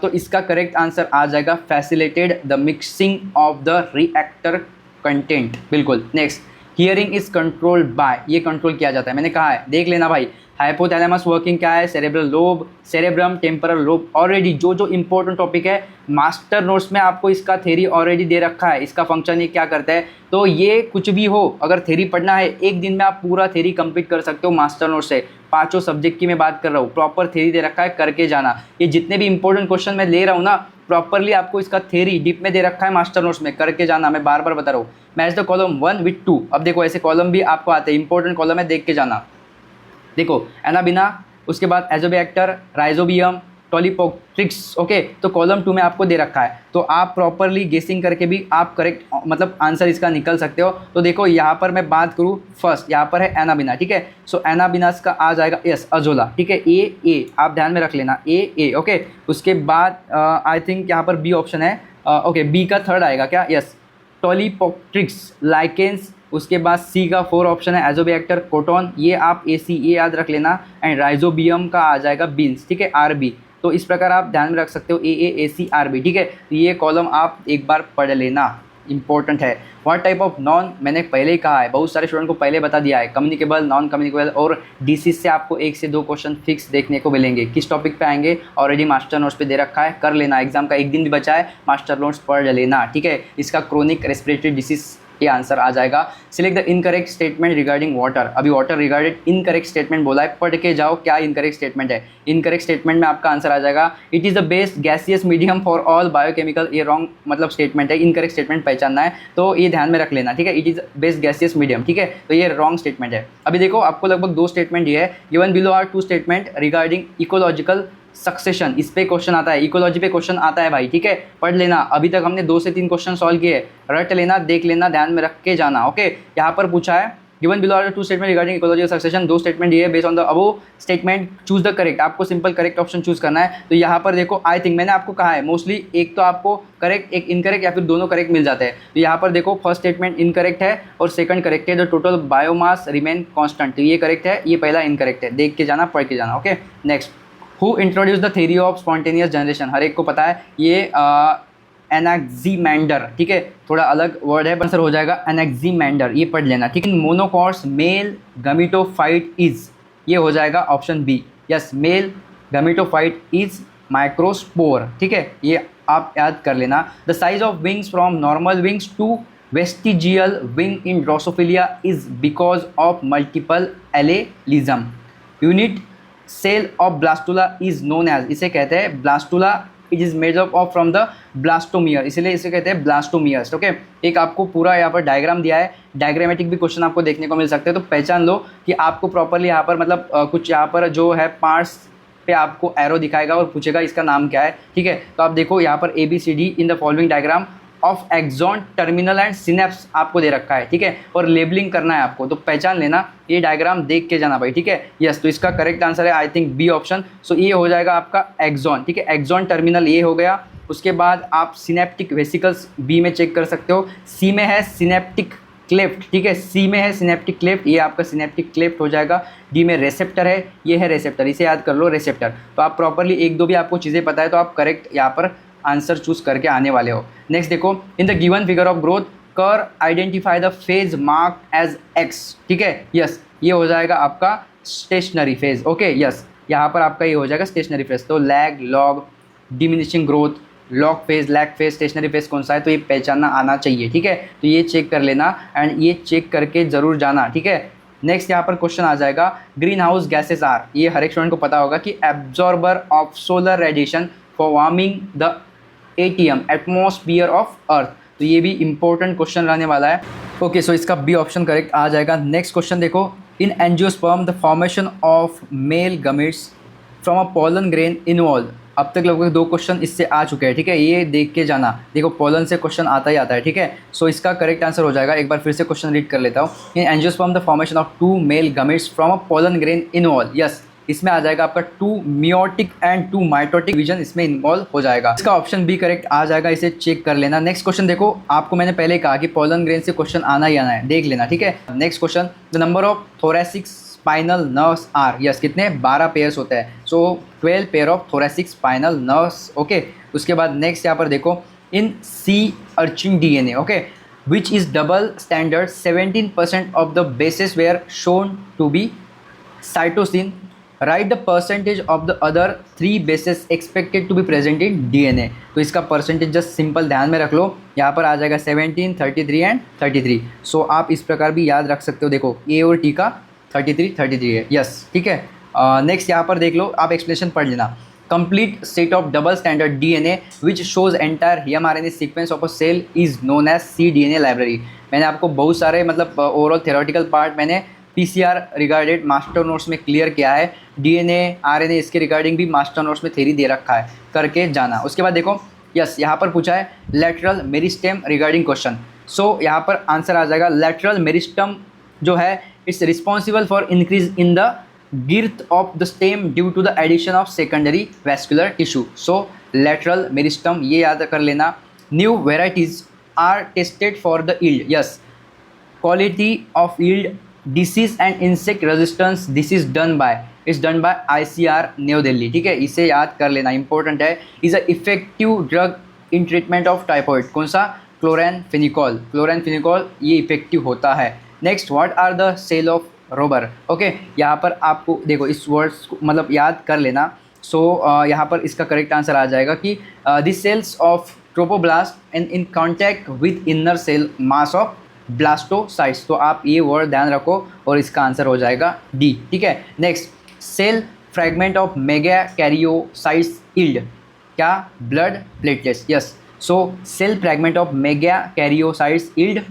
तो इसका करेक्ट आंसर आ जाएगा facilitated the mixing of the reactor content, बिल्कुल। Next, hearing is controlled by, ये कंट्रोल किया जाता है, मैंने कहा है, देख लेना भाई। हाइपोथैलेमस वर्किंग क्या है, cerebral lobe, cerebrum, temporal lobe. Already जो जो इंपॉर्टेंट टॉपिक है मास्टर नोट्स में आपको इसका थ्योरी ऑलरेडी दे रखा है, इसका फंक्शन ये क्या करता है। तो ये कुछ भी हो, अगर थ्योरी पढ़ना है एक दिन में आप पूरा थ्योरी कंप्लीट कर सकते हो मास्टर नोट से। पांचों सब्जेक्ट की मैं बात कर रहा हूँ, प्रॉपर थ्योरी दे रखा है, करके जाना। ये जितने भी इंपॉर्टेंट क्वेश्चन मैं ले रहा हूँ ना, प्रॉपरली आपको इसका थ्योरी डीप में दे रखा है मास्टर नोट्स में, करके जाना। मैं बार बार बता रहा हूँ, मैच द कॉलम 1 with 2। अब देखो ऐसे कॉलम भी आपको आते हैं, इंपॉर्टेंट कॉलम है, देख के जाना। देखो एनाबिना, उसके बाद एजोबैक्टर, राइजोबियम, टोलिपोट्रिक्स, ओके। तो कॉलम 2 में आपको दे रखा है, तो आप प्रॉपरली गेसिंग करके भी आप करेक्ट मतलब आंसर इसका निकल सकते हो। तो देखो यहाँ पर मैं बात करूँ, फर्स्ट यहाँ पर है एनाबिना, ठीक है। सो एनाबिनास का आ जाएगा यस अजोला, ठीक है, ए आप ध्यान में रख लेना, ए, ओके। उसके बाद आई थिंक यहाँ पर बी ऑप्शन है, ओके, बी का थर्ड आएगा क्या, यस, टोलिपोट्रिक्स, लाइकेंस। उसके बाद सी का 4 ऑप्शन है एजोबैक्टर, कोटोन, ये आप ए याद रख लेना। एंड राइजोबियम का आ जाएगा बीन्स, ठीक है, आरबी। तो इस प्रकार आप ध्यान में रख सकते हो, ए सी आर बी, ठीक है। तो ये कॉलम आप एक बार पढ़ लेना, इंपॉर्टेंट है। व्हाट टाइप ऑफ नॉन, मैंने पहले ही कहा है, बहुत सारे स्टूडेंट को पहले बता दिया है, कम्युनिकेबल, नॉन कम्युनिकेबल और डिसीज से आपको 1 से 2 क्वेश्चन फिक्स देखने को मिलेंगे। किस टॉपिक पे आएंगे ऑलरेडी मास्टर नोट्स पे दे रखा है, कर लेना। एग्जाम का एक दिन भी बचा है, मास्टर नोट्स पढ़ लेना, ठीक है। इसका क्रोनिक रेस्पिरेटरी डिसीज ये आंसर आ जाएगा। Select the incorrect statement regarding water, अभी वाटर रिगार्डेड इनकरेक्ट स्टेटमेंट बोला है, पढ़ के जाओ क्या इनकरेक्ट स्टेटमेंट है। इनकरेक्ट स्टेटमेंट में आपका आंसर आ जाएगा, it is the best gaseous medium for all biochemical. ये रॉन्ग मतलब स्टेटमेंट है, इनकरेक्ट स्टेटमेंट पहचानना है, तो ये ध्यान में रख लेना, ठीक है। It is best gaseous medium, ठीक है, तो ये रॉन्ग स्टेटमेंट है। अभी देखो आपको लगभग 2 स्टेटमेंट ये है, given below are 2 statement regarding ecological succession. इस पे क्वेश्चन आता है, इकोलॉजी पे क्वेश्चन आता है भाई, ठीक है, पढ़ लेना। अभी तक हमने 2 से 3 क्वेश्चन सॉल्व किए, रट लेना, देख लेना, ध्यान में रख के जाना, ओके। यहाँ पर पूछा है given below are 2 statement regarding ecology succession, 2 statement ये है, based on the above statement choose the correct. आपको सिंपल करेक्ट ऑप्शन चूज करना है। तो यहाँ पर देखो आई थिंक मैंने आपको कहा है मोस्टली एक तो आपको करेक्ट, एक इनकरेक्ट या फिर दोनों करेक्ट मिल जाते हैं। तो यहाँ पर देखो फर्स्ट स्टेटमेंट इनकरेक्ट है और सेकंड करेक्ट है, the total biomass remain constant, तो ये करेक्ट है, ये पहला इनकरेक्ट है, देख के जाना, पढ़ के जाना, okay. Next, who introduce the theory of spontaneous generation, हर एक को पता है, ये एनाक्सीमैंडर, ठीक है, थोड़ा अलग वर्ड है, आंसर हो जाएगा एनाक्सीमैंडर, ये पढ़ लेना, ठीक है। मोनोकॉर्स मेल गमीटोफाइट इज, ये हो जाएगा option B, yes, male gametophyte is microspore, ठीक है, ये आप याद कर लेना। The size of wings from normal wings to vestigial wing in drosophila is because of multiple allelism. Unit cell of blastula is known as, इसे कहते हैं blastula, it is made up of from the blastomere, इसलिए इसे कहते हैं ब्लास्टोमियर्स, ओके। एक आपको पूरा यहाँ पर डायग्राम दिया है, डायग्रामेटिक भी क्वेश्चन आपको देखने को मिल सकते हैं, तो पहचान लो कि आपको प्रॉपरली यहाँ पर मतलब कुछ यहाँ पर जो है पार्ट्स पे आपको एरो दिखाएगा और पूछेगा इसका नाम क्या है, ठीक है। तो आप देखो यहाँ पर ABCD in the following diagram of axon terminal and synapse आपको दे रखा है, ठीक है, और लेबलिंग करना है आपको, तो पहचान लेना, ये डायग्राम देख के जाना भाई, ठीक है। यस, तो इसका करेक्ट आंसर है आई थिंक बी ऑप्शन। सो ये हो जाएगा आपका एक्सॉन, ठीक है, एक्सॉन टर्मिनल ये हो गया। उसके बाद आप सिनेप्टिक वेसिकल्स बी में चेक कर सकते हो, सी में है सिनेप्टिक क्लेफ्ट, ठीक है, सी में है सिनेप्टिक क्लेफ्ट, ये आपका सिनेप्टिक क्लेफ्ट हो जाएगा। डी में रेसेप्टर है, ये है रेसेप्टर, इसे याद कर लो रेसेप्टर। तो आप प्रॉपरली 1-2 भी आपको चीज़ें पता है तो आप करेक्ट यहाँ पर आंसर चूज करके आने वाले हो। नेक्स्ट देखो, in the given figure of growth curve identify the phase mark as X, ठीक है, यस, ये हो जाएगा आपका स्टेशनरी फेज, ओके, यस, यहाँ पर आपका ये हो जाएगा स्टेशनरी फेज। तो lag, log, diminishing growth, log phase, lag phase, stationary phase कौन सा है, तो ये पहचानना आना चाहिए, ठीक है। तो ये चेक कर लेना एंड ये चेक करके जरूर जाना, ठीक है। नेक्स्ट यहाँ पर क्वेश्चन आ जाएगा, ग्रीन हाउस गैसेस आर, ये हर एक स्टूडेंट को पता होगा कि absorber of solar radiation for warming the ATM atmosphere of earth, तो ये भी इंपॉर्टेंट क्वेश्चन रहने वाला है, ओके। सो इसका बी ऑप्शन करेक्ट आ जाएगा। नेक्स्ट क्वेश्चन देखो, इन angiosperm the formation of male gametes from a pollen grain involve. अब तक लगभग 2 क्वेश्चन इससे आ चुके हैं, ठीक है, ये देख के जाना। देखो पॉलन से क्वेश्चन आता ही आता है, ठीक है। सो इसका करेक्ट आंसर हो जाएगा, एक बार फिर से क्वेश्चन रीड कर लेता हूँ। In angiosperm the formation of 2 male gametes from a pollen grain involve. Yes, इसमें आ जाएगा आपका 2 मियोटिक एंड 2 माइटोटिक डिवीजन इसमें इन्वॉल्व हो जाएगा। इसका ऑप्शन बी करेक्ट आ जाएगा, इसे चेक कर लेना। नेक्स्ट क्वेश्चन देखो, आपको मैंने पहले कहा कि पॉलन ग्रेन से क्वेश्चन आना ही आना है, देख लेना, ठीक है। Next question, the number of thoracic spinal nerves are. Yes, कितने? 12 पेयर्स होते हैं। So 12 pair of thoracic spinal nerves. Okay, उसके बाद नेक्स्ट यहाँ पर देखो, in sea urchin DNA, okay, which is double standard 17% of the bases were shown to be cytosine. Write the percentage of the other 3 bases expected to be present in DNA. तो इसका परसेंटेज जस्ट सिंपल ध्यान में रख लो, यहाँ पर आ जाएगा 17, 33 एंड 33। सो आप इस प्रकार भी याद रख सकते हो। देखो ए और टी का 33 है। यस, ठीक है। नेक्स्ट यहाँ पर देख लो, आप एक्सप्लेनेशन पढ़ लेना। Complete set of double standard DNA which shows entire mRNA sequence of a cell is known as cDNA library. मैंने आपको बहुत सारे मतलब ओवरऑल थ्योरेटिकल पार्ट मैंने PCR रिगार्डेड मास्टर नोट्स में क्लियर किया है। DNA, RNA इसके रिगार्डिंग भी मास्टर नोट्स में थ्योरी दे रखा है, करके जाना। उसके बाद देखो, यस, यहाँ पर पूछा है लेटरल मेरिस्टेम रिगार्डिंग क्वेश्चन। सो यहाँ पर आंसर आ जाएगा लेटरल मेरिस्टम जो है it's responsible for increase in the girth of the stem due to the addition of secondary vascular tissue. So lateral meristem ये याद कर लेना। New varieties are tested for the yield. Yes, quality of yield, disease and insect resistance. This is done by ICR new Delhi, ठीक है, इसे याद कर लेना, इंपॉर्टेंट है। Is a effective drug in treatment of typhoid. कौन सा? क्लोरेनफिनिकॉल ये इफेक्टिव होता है। Next, what are the cell of robber. Okay, यहाँ पर आपको देखो इस वर्ड्स को मतलब याद कर लेना। सो यहाँ पर इसका करेक्ट आंसर आ जाएगा कि this cells of trophoblast and in contact with inner cell mass of blastocysts. तो आप ये वर्ड ध्यान रखो और इसका आंसर हो जाएगा डी, ठीक है। Next, cell fragment of megakaryocytes yield क्या? Blood platelets. Yes, so cell fragment of megakaryocytes yield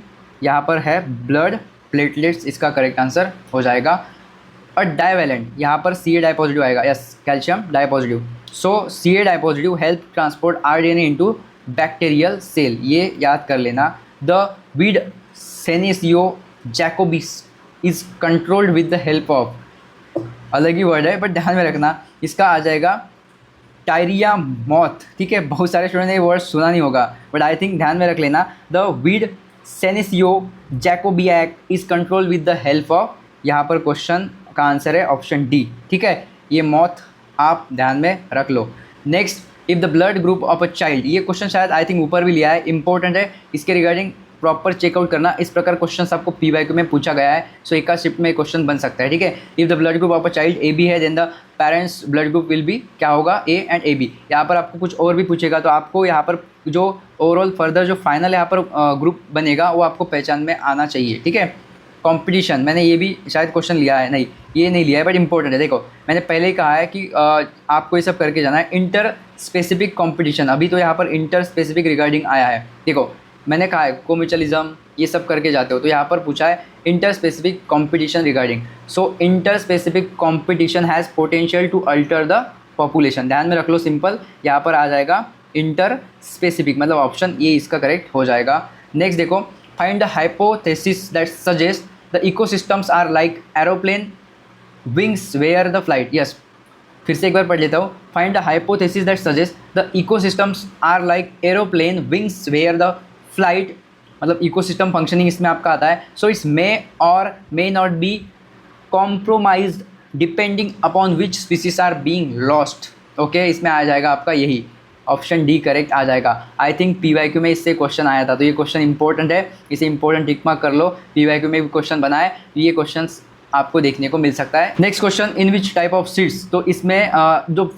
यहाँ पर है ब्लड प्लेटलेट्स, इसका करेक्ट आंसर हो जाएगा। और डाइवेलेंट, यहाँ पर Ca डाई पॉजिटिव आएगा। Yes, calcium di positive. So Ca di positive help transport RNA into bacterial cell, ये याद कर लेना। The weed senecio jacobaea is controlled with the help of, अलग ही वर्ड है बट ध्यान में रखना, इसका आ जाएगा टायरिया मॉथ, ठीक है। बहुत सारे स्टूडेंट ने ये वर्ड सुना नहीं होगा बट आई थिंक ध्यान में रख लेना। The weed senecio jacobaea is control with the help of, यहाँ पर क्वेश्चन का आंसर है ऑप्शन डी, ठीक है। ये मॉथ आप ध्यान में रख लो। Next, if the blood group of a child, ये क्वेश्चन शायद आई थिंक ऊपर भी लिया है, इंपॉर्टेंट है, इसके रिगार्डिंग प्रॉपर चेकआउट करना। इस प्रकार क्वेश्चन आपको PYQ में पूछा गया है। सो एक का शिफ्ट में क्वेश्चन बन सकता है, ठीक है। If the blood group of a child AB है then the parents blood group will be क्या होगा? A and AB। यहाँ पर आपको कुछ और भी पूछेगा तो आपको यहाँ पर जो ओवरऑल फर्दर जो फाइनल यहाँ पर ग्रुप बनेगा वो आपको पहचान में आना चाहिए, ठीक है। कंपटीशन, मैंने ये भी शायद क्वेश्चन लिया है, नहीं ये नहीं लिया है बट इंपॉर्टेंट है। देखो मैंने पहले ही कहा है कि आपको ये सब करके जाना है। इंटर स्पेसिफिक कंपटीशन, अभी तो यहाँ पर इंटर स्पेसिफिक रिगार्डिंग आया है। देखो मैंने कहा है कोम्युचुअलिज्म ये सब करके जाते हो, तो यहाँ पर पूछा है inter specific competition regarding. So inter specific competition has potential to alter the population, ध्यान में रख लो, सिंपल। यहाँ पर आ जाएगा इंटर स्पेसिफिक, मतलब ऑप्शन ये इसका करेक्ट हो जाएगा। नेक्स्ट देखो, find the hypothesis that suggest the ecosystems are like aeroplane wings where the flight. Yes, फिर से एक बार पढ़ लेता हूँ। Find the hypothesis that suggest the ecosystems are like aeroplane wings where the flight, मतलब इकोसिस्टम फंक्शनिंग इसमें आपका आता है। सो इट्स मे और may not be compromised depending upon which species are being lost. Okay, इसमें आ जाएगा आपका यही ऑप्शन डी करेक्ट आ जाएगा। आई थिंक PYQ में इससे क्वेश्चन आया था, तो ये क्वेश्चन इंपॉर्टेंट है, इसे इंपॉर्टेंट टिक मार्क कर लो। PYQ में भी क्वेश्चन बना है, ये क्वेश्चन आपको देखने को मिल सकता है। Next question, in which type of seeds, तो इसमें जो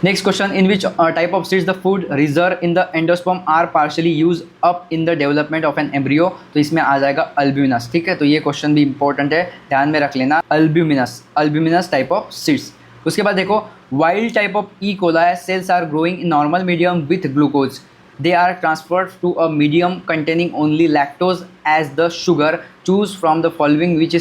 next question, in which type of seeds the food reserve in the endosperm are partially use up in the development of an embryo, तो इसमें आ जाएगा अल्ब्यूमिनस, ठीक है। तो ये क्वेश्चन भी इंपॉर्टेंट है, ध्यान में रख लेना, अल्ब्यूमिनस टाइप ऑफ सीड्स। उसके बाद देखो, wild type of E coli cells are growing in normal medium with glucose. they are transferred to a medium containing only lactose as the sugar, choose from the following which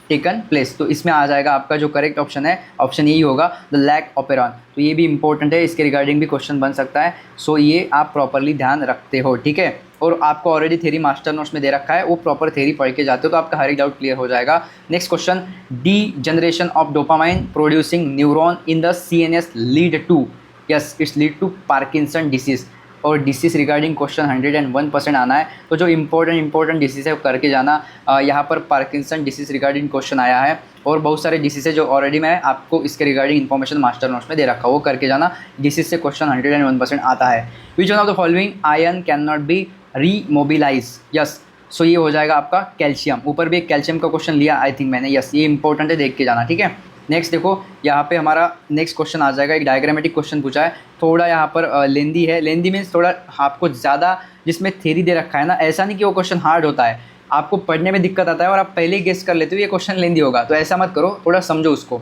taken place। तो इसमें आ जाएगा आपका जो करेक्ट ऑप्शन है, ऑप्शन यही होगा द लैक ओपेरॉन। तो ये भी इंपॉर्टेंट है, इसके रिगार्डिंग भी क्वेश्चन बन सकता है। सो ये आप प्रॉपरली ध्यान रखते हो, ठीक है। और आपको ऑलरेडी थ्योरी मास्टर नोट्स में दे रखा है, वो प्रॉपर थ्योरी पढ़ के जाते हो तो आपका हर एक डाउट क्लियर हो जाएगा। Next question, de generation of dopamine producing neuron in the CNS lead to, yes it's lead to Parkinson disease. और डिसीज रिगार्डिंग क्वेश्चन 101% आना है, तो जो इंपॉर्टेंट डिसीज है वो करके जाना। यहाँ पर पार्किंसन डिसीज रिगार्डिंग क्वेश्चन आया है, और बहुत सारे डिसीज है जो ऑलरेडी मैं आपको इसके रिगार्डिंग इन्फॉर्मेशन मास्टर नोट्स में दे रखा, वो करके जाना। डिसीज से क्वेश्चन 101% आता है। Which one of the following ion can not be remobilise, yes. So ये हो जाएगा आपका कैल्शियम। ऊपर भी एक कैल्शियम का क्वेश्चन लिया आई थिंक मैंने, यस ये इंपॉर्टेंट है, देख के जाना, ठीक है। नेक्स्ट देखो यहाँ पे हमारा नेक्स्ट क्वेश्चन आ जाएगा, एक डायग्रामेटिक क्वेश्चन पूछा है, थोड़ा यहाँ पर लेंदी है। लेंदी मीन्स थोड़ा आपको ज़्यादा जिसमें थ्योरी दे रखा है ना, ऐसा नहीं कि वो क्वेश्चन हार्ड होता है, आपको पढ़ने में दिक्कत आता है और आप पहले ही गेस कर लेते हो ये क्वेश्चन लेंदी होगा, तो ऐसा मत करो, थोड़ा समझो उसको।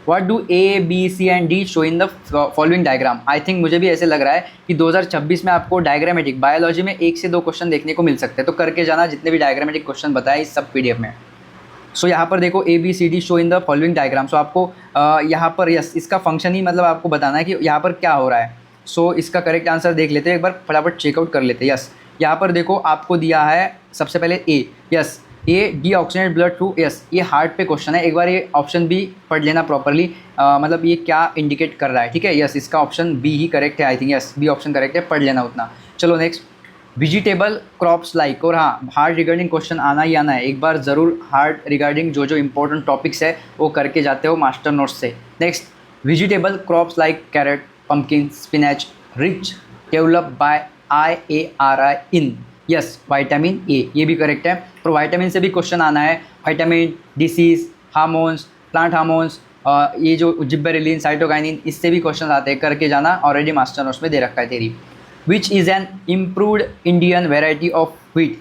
What do A, B, C and D show in the following diagram. I think मुझे भी ऐसे लग रहा है कि 2026 में आपको डायग्रामेटिक बायोलॉजी में 1 से 2 क्वेश्चन देखने को मिल सकते हैं, तो करके जाना जितने भी डायग्रामेटिक क्वेश्चन बताए इस सब PDF में। सो यहाँ पर देखो A, B, C, D show in the following diagram. So आपको यहाँ पर यस इसका फंक्शन ही मतलब आपको बताना है कि यहाँ पर क्या हो रहा है। सो इसका करेक्ट आंसर देख लेते हैं, एक बार फटाफट चेकआउट कर लेते हैं। यस यहाँ पर देखो आपको दिया है सबसे पहले A, yes A deoxygenate blood through, yes ये हार्ट पे क्वेश्चन है, एक बार ये ऑप्शन भी पढ़ लेना प्रॉपरली, मतलब ये क्या इंडिकेट कर रहा है, ठीक है। यस इसका ऑप्शन बी ही करेक्ट है I think, yes B option correct है, पढ़ लेना उतना। चलो नेक्स्ट, वेजिटेबल क्रॉप्स लाइक, और हाँ हार्ट रिगार्डिंग क्वेश्चन आना ही आना है, एक बार ज़रूर हार्ट रिगार्डिंग जो इंपॉर्टेंट टॉपिक्स है वो करके जाते हो मास्टर नोट्स से। Next, vegetable crops like carat, pumpkin, spinach rich develop by IARI in, yes vitamin A, ये भी करेक्ट है। और विटामिन से भी क्वेश्चन आना है, vitamin, disease, hormones, plant hormones, ये जो जिब्बेरेलिन, साइटोकाइनिन, इससे भी क्वेश्चन आते हैं, करके जाना, ऑलरेडी मास्टर नोट्स में दे रखा है तेरी। विच is N improved Indian variety of wheat,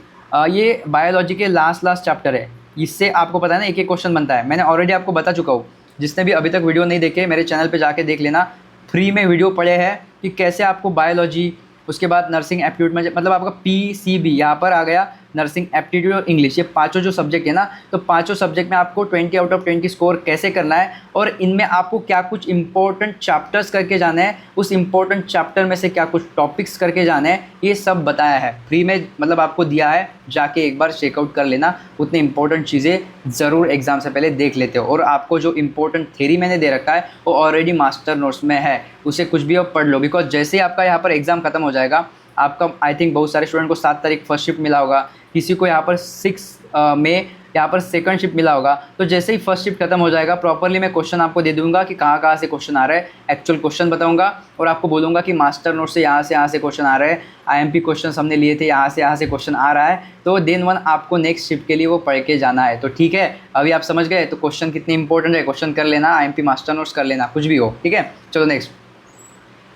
ये बायोलॉजी के लास्ट चैप्टर है, इससे आपको पता है ना एक एक क्वेश्चन बनता है, मैंने ऑलरेडी आपको बता चुका हूँ। जिसने भी अभी तक वीडियो नहीं देखे मेरे चैनल पे जाके देख लेना, फ्री में वीडियो पड़े हैं कि कैसे आपको बायोलॉजी, उसके बाद नर्सिंग एप्टीट्यूड में मतलब आपका PCB यहाँ पर आ गया, नर्सिंग एप्टीट्यूड और इंग्लिश, ये पांचों जो सब्जेक्ट है ना, तो पांचों सब्जेक्ट में आपको 20 आउट ऑफ 20 स्कोर कैसे करना है, और इनमें आपको क्या कुछ इंपॉर्टेंट चैप्टर्स करके जाना है, उस इंपॉर्टेंट चैप्टर में से क्या कुछ टॉपिक्स करके जाने हैं, ये सब बताया है फ्री में, मतलब आपको दिया है, जाके एक बार चेकआउट कर लेना। उतनी इंपॉर्टेंट चीज़ें ज़रूर एग्जाम से पहले देख लेते हो, और आपको जो इंपॉर्टेंट थ्योरी मैंने दे रखा है वो ऑलरेडी मास्टर नोट्स में है, उसे कुछ भी आप पढ़ लो, बिकॉज जैसे ही आपका यहाँ पर एग्जाम खत्म हो जाएगा, आपका आई थिंक बहुत सारे स्टूडेंट को 7 तारीख फर्स्ट शिफ्ट मिला होगा, किसी को यहाँ पर 6 में यहाँ पर सेकंड शिफ्ट मिला होगा, तो जैसे ही फर्स्ट शिफ्ट खत्म हो जाएगा प्रॉपरली मैं क्वेश्चन आपको दे दूंगा कि कहाँ से क्वेश्चन आ रहा है, एक्चुअल क्वेश्चन बताऊंगा, और आपको बोलूँगा कि मास्टर नोट से यहाँ से क्वेश्चन आ रहे हैं, IMP क्वेश्चन हमने लिए थे, यहाँ से क्वेश्चन आ रहा है, तो दिन 1 आपको नेक्स्ट शिफ्ट के लिए वो पढ़ के जाना है। तो ठीक है, अभी आप समझ गए, तो क्वेश्चन कितने इंपॉर्टेंट है, क्वेश्चन कर लेना, IMP मास्टर नोट्स कर लेना, कुछ भी हो, ठीक है। चलो नेक्स्ट,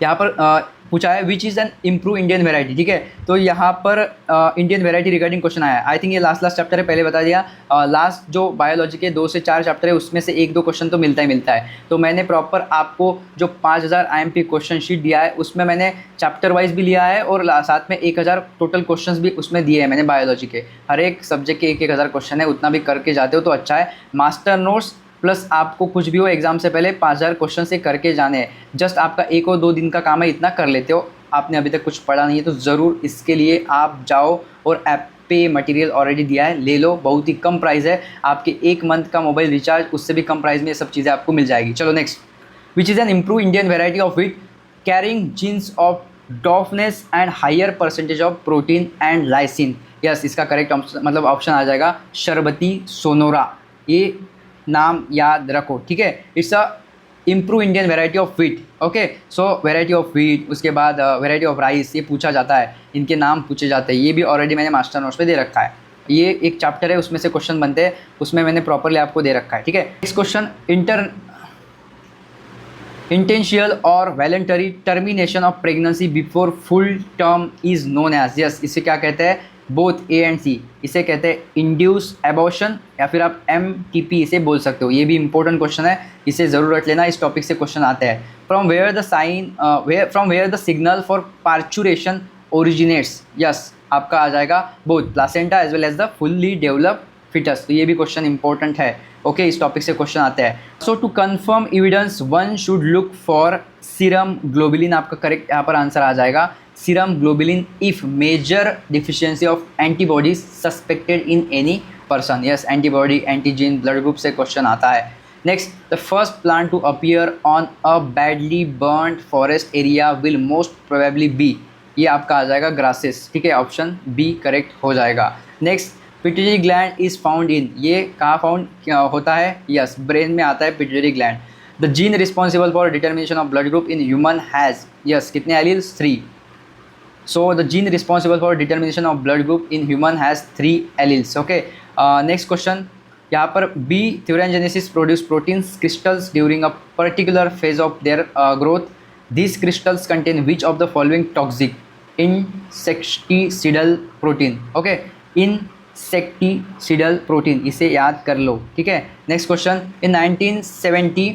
यहाँ पर पूछा है विच is an improve Indian variety, ठीक है। तो यहाँ पर इंडियन वेराइटी रिगार्डिंग क्वेश्चन आया है, आई थिंक ये लास्ट चैप्टर है, पहले बता दिया। लास्ट जो बायोलॉजी के 2 से 4 चैप्टर है उसमें से 1-2 क्वेश्चन तो मिलता है, तो मैंने प्रॉपर आपको जो 5000 IMP क्वेश्चन शीट दिया है उसमें मैंने चैप्टर वाइज भी लिया है, और साथ में 1000 टोटल क्वेश्चन भी उसमें दिए हैं मैंने बायोलॉजी के, हर एक सब्जेक्ट के 1000 क्वेश्चन है, उतना भी करके जाते हो तो अच्छा है। मास्टर नोट्स प्लस आपको कुछ भी हो एग्जाम से पहले 5000 क्वेश्चन से करके जाने हैं, जस्ट आपका 1 और 2 दिन का काम है, इतना कर लेते हो। आपने अभी तक कुछ पढ़ा नहीं है तो ज़रूर इसके लिए आप जाओ, और ऐप पे मटेरियल ऑलरेडी दिया है, ले लो, बहुत ही कम प्राइस है, आपके 1 मंथ का मोबाइल रिचार्ज उससे भी कम प्राइस में ये सब चीज़ें आपको मिल जाएगी। चलो next, which is an improve Indian variety of wheat carrying genes of dwarfness and higher percentage of protein and lysine, yes इसका करेक्ट मतलब ऑप्शन आ जाएगा शरबती सोनोरा, ये नाम याद रखो, ठीक है। It's a improve Indian variety of wheat, okay. So variety of wheat, उसके बाद वेराइटी ऑफ राइस, ये पूछा जाता है, इनके नाम पूछे जाते हैं, ये भी ऑलरेडी मैंने मास्टर नोट्स पे दे रखा है, ये एक चैप्टर है उसमें से क्वेश्चन बनते हैं, उसमें मैंने प्रॉपरली आपको दे रखा है, ठीक है। नेक्स्ट क्वेश्चन, इंटेंशियल और voluntary termination of pregnancy before full term is known as, yes इसे क्या कहते हैं, बोथ A एंड C, इसे कहते हैं इंड्यूस एबॉर्शन, या फिर आप MTP इसे बोल सकते हो, ये भी इंपॉर्टेंट क्वेश्चन है, इसे ज़रूर रख लेना, इस टॉपिक से क्वेश्चन आते हैं। From where the signal for parturition originates, yes आपका आ जाएगा both placenta as well as the fully developed foetus. तो ये भी क्वेश्चन इंपॉर्टेंट है। ओके, इस टॉपिक से क्वेश्चन आते हैं। So to confirm evidence one should look for serum globulin, आपका करेक्ट यहाँ पर आंसर आ जाएगा serum globulin if major deficiency of antibodies suspected in any person. Yes, antibody antigen blood group से क्वेश्चन आता है। Next, the first plant to appear on a badly burned forest area will most probably be, ये आपका आ जाएगा ग्रासेस। ठीक है, ऑप्शन बी करेक्ट हो जाएगा। Next, pituitary gland is found in, ये कहाँ फाउंड होता है? यस, ब्रेन में आता है pituitary gland. The gene responsible for determination of blood group in human has, yes कितने alleles? 3। So the gene responsible for determination of blood group in human has 3 alleles. Okay, next question यहाँ पर B thuringiensis produce proteins crystals during a particular phase of their growth. These crystals contain which of the following toxic insecticidal protein? Okay, insecticidal protein, इसे याद कर लो। ठीक है, next question, in 1970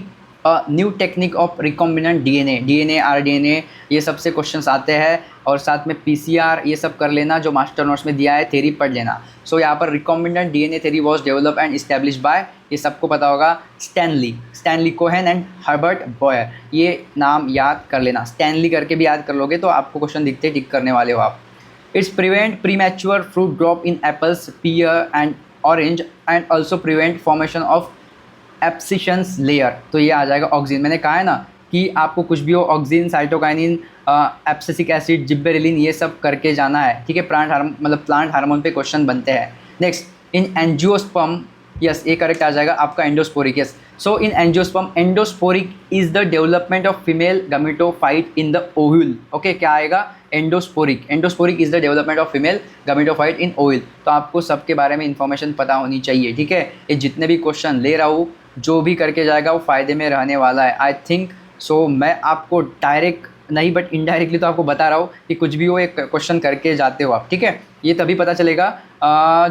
new technique of recombinant DNA, DNA rDNA ये सब से क्वेश्चंस आते हैं, और साथ में पीसीआर ये सब कर लेना, जो मास्टर नोट्स में दिया है थेरी पढ़ लेना। सो यहाँ पर recombinant DNA theory was develop and establish by, ये सबको पता होगा, Stanley Cohen and Herbert Boyer, ये नाम याद कर लेना। स्टैनली करके भी याद कर लोगे तो आपको क्वेश्चन दिखते टिक करने वाले हो आप। It's prevent premature fruit drop in apples, pear and orange and also prevent formation of abscission layer. तो ये आ जाएगा ऑक्सीजन। मैंने कहा है ना कि आपको कुछ भी हो, ऑक्सीजन, साइटोकाइनिन, एब्सिसिक एसिड, जिब्बेरेलिन, ये सब करके जाना है। ठीक है, प्लांट हार्मोन पे क्वेश्चन बनते हैं। नेक्स्ट, इन एंजियोस्पर्म, यस ये करेक्ट आ जाएगा आपका endosporic. Yes, so in angiosperm endosporic is the development of female gametophyte in the ovule. Okay, क्या आएगा? Endosporic is the development of female gametophyte in ovule. तो आपको सबके बारे में इंफॉर्मेशन पता होनी चाहिए। ठीक है, ये जितने भी क्वेश्चन ले रहा हूँ, जो भी करके जाएगा वो फ़ायदे में रहने वाला है, आई थिंक। सो मैं आपको डायरेक्ट नहीं बट इनडायरेक्टली तो आपको बता रहा हूँ कि कुछ भी हो एक क्वेश्चन करके जाते हो आप। ठीक है, ये तभी पता चलेगा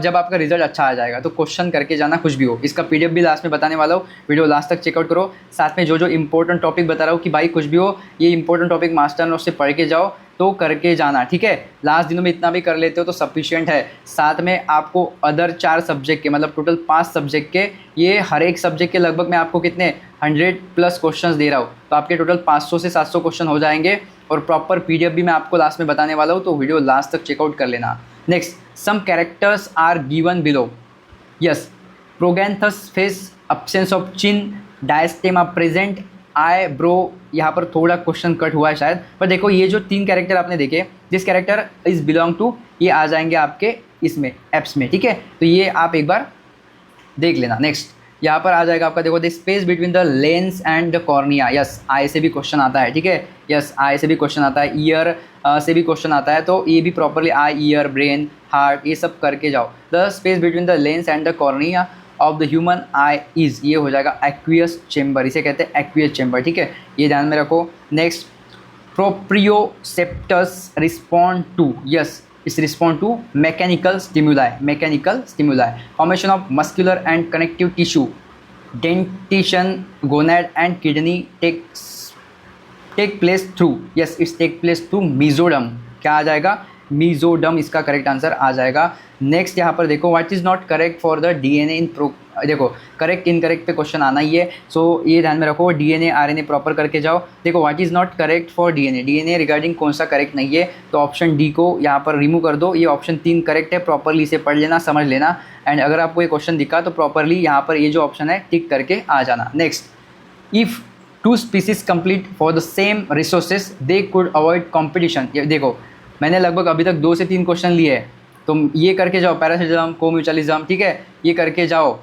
जब आपका रिजल्ट अच्छा आ जाएगा। तो क्वेश्चन करके जाना कुछ भी हो। इसका पीडीएफ भी लास्ट में बताने वाला हूँ, वीडियो लास्ट तक चेकआउट करो। साथ में जो इंपॉर्टेंट टॉपिक बता रहा हूँ कि भाई कुछ भी हो, ये इंपॉर्टेंट टॉपिक मास्टर नोट से पढ़ के जाओ तो करके जाना। ठीक है, लास्ट दिनों में इतना भी कर लेते हो तो सफिशिएंट है। साथ में आपको अदर 4 सब्जेक्ट के, मतलब टोटल 5 सब्जेक्ट के, ये हर एक सब्जेक्ट के लगभग मैं आपको कितने 100+ क्वेश्चंस दे रहा हूँ। तो आपके टोटल 500 से 700 क्वेश्चन हो जाएंगे, और प्रॉपर पीडीएफ भी मैं आपको लास्ट में बताने वाला हूँ, तो वीडियो लास्ट तक चेकआउट कर लेना। Next, some characters are given below. Yes, prognathous face, absence of chin, diastema present, eyebrow, यहाँ पर थोड़ा क्वेश्चन कट हुआ है शायद, पर देखो ये जो 3 कैरेक्टर आपने देखे, this character is belong to, ये आ जाएंगे आपके इसमें एप्स में। ठीक है, तो ये आप एक बार देख लेना। नेक्स्ट, यहाँ पर आ जाएगा आपका, देखो the space between the lens and the cornea. Yes, eye से भी क्वेश्चन आता है। ठीक है, यस आई से भी क्वेश्चन आता है, ईयर से भी क्वेश्चन आता है, तो ये भी properly I, year, brain, heart, ये सब करके जाओ। The space between the lens and the cornea of the human I is, ये हो जाएगा एक्वियस चेम्बर, इसे कहते हैं एक्वियस चेम्बर। ठीक है, ये ध्यान में रखो। Next, proprioceptors respond to, yes इस respond to mechanical stimuli, formation of muscular and connective tissue, dentition, gonad and kidney take place through, yes it's take place through mesoderm. क्या आ जाएगा? मीजोडम, इसका करेक्ट आंसर आ जाएगा। नेक्स्ट यहाँ पर देखो, what is not correct for the DNA in देखो करेक्ट इनकरेक्ट पे क्वेश्चन आना ही है। सो ये ध्यान में रखो, डीएनए आरएनए प्रॉपर करके जाओ। देखो what is not correct for DNA regarding कौन सा करेक्ट नहीं है, तो ऑप्शन डी को यहाँ पर रिमूव कर दो। ये ऑप्शन 3 करेक्ट है, प्रॉपरली इसे पढ़ लेना, समझ लेना, एंड अगर आपको ये क्वेश्चन दिखा तो प्रॉपरली यहाँ पर ये जो ऑप्शन है टिक करके आ जाना। Next, if 2 species complete for the same resources they could avoid competition. ये देखो मैंने लगभग अभी तक 2 से 3 क्वेश्चन लिए हैं, तो ये करके जाओ, पैरासिटिज्म, कोम्यूचुअलिज्म, ठीक है, ये करके जाओ।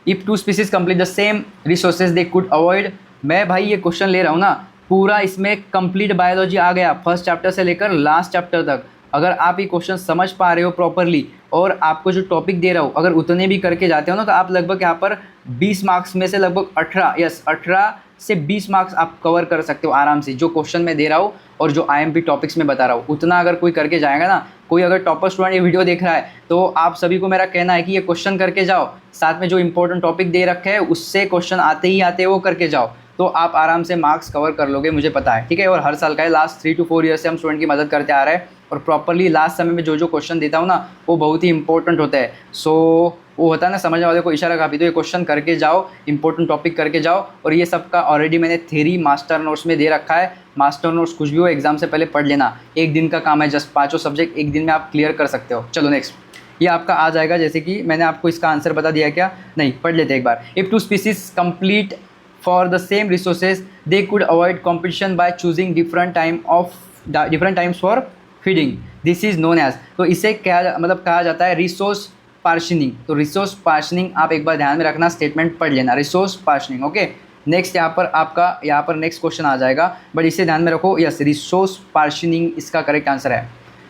If 2 species complete the same resources they could avoid, मैं भाई ये क्वेश्चन ले रहा हूँ ना, पूरा इसमें कंप्लीट बायोलॉजी आ गया, फर्स्ट चैप्टर से लेकर लास्ट चैप्टर तक। अगर आप ये क्वेश्चन समझ पा रहे हो प्रॉपरली, और आपको जो टॉपिक दे रहा हूँ अगर उतने भी करके जाते हो ना, तो आप लगभग यहाँ पर 20 मार्क्स में से लगभग 18 से 20 मार्क्स आप कवर कर सकते हो आराम से, जो क्वेश्चन मैं दे रहा हूँ और जो आईएमपी टॉपिक्स में बता रहा हूँ। उतना अगर कोई करके जाएगा ना, कोई अगर टॉपर स्टूडेंट ये वीडियो देख रहा है, तो आप सभी को मेरा कहना है कि ये क्वेश्चन करके जाओ, साथ में जो इंपॉर्टेंट टॉपिक दे रखे हैं उससे क्वेश्चन आते ही आते वो करके जाओ, तो आप आराम से मार्क्स कवर कर लोगे, मुझे पता है, ठीक है। और हर साल का है, लास्ट 3 to 4 ईयर से हम स्टूडेंट की मदद करते आ रहे हैं, और प्रॉपरली लास्ट समय में जो जो क्वेश्चन देता हूँ ना वो बहुत ही इंपॉर्टेंट होता है। सो वो होता है ना, समझने वाले को इशारा काफ़ी, तो ये क्वेश्चन करके जाओ, इंपॉर्टेंट टॉपिक करके जाओ। और ये सबका ऑलरेडी मैंने थ्योरी मास्टर नोट्स में दे रखा है। मास्टर नोट्स कुछ भी हो एग्जाम से पहले पढ़ लेना, एक दिन का काम है, जस्ट 5 सब्जेक्ट एक दिन में आप क्लियर कर सकते हो। चलो नेक्स्ट, ये आपका आ जाएगा, जैसे कि मैंने आपको इसका आंसर बता दिया, क्या नहीं पढ़ लेते एक बार। If two species complete for the same resources they could avoid competition by choosing different times for feeding, this is known as. तो इसे क्या मतलब कहा जाता है, रिसोर्स पार्शनिंग। तो रिसोर्स पार्शनिंग आप एक बार ध्यान में रखना, स्टेटमेंट पढ़ लेना, रिसोर्स पार्शनिंग। ओके नेक्स्ट, यहाँ पर नेक्स्ट क्वेश्चन आ जाएगा, बट इसे ध्यान में रखो, यस रिसोर्स पार्शनिंग इसका करेक्ट आंसर है।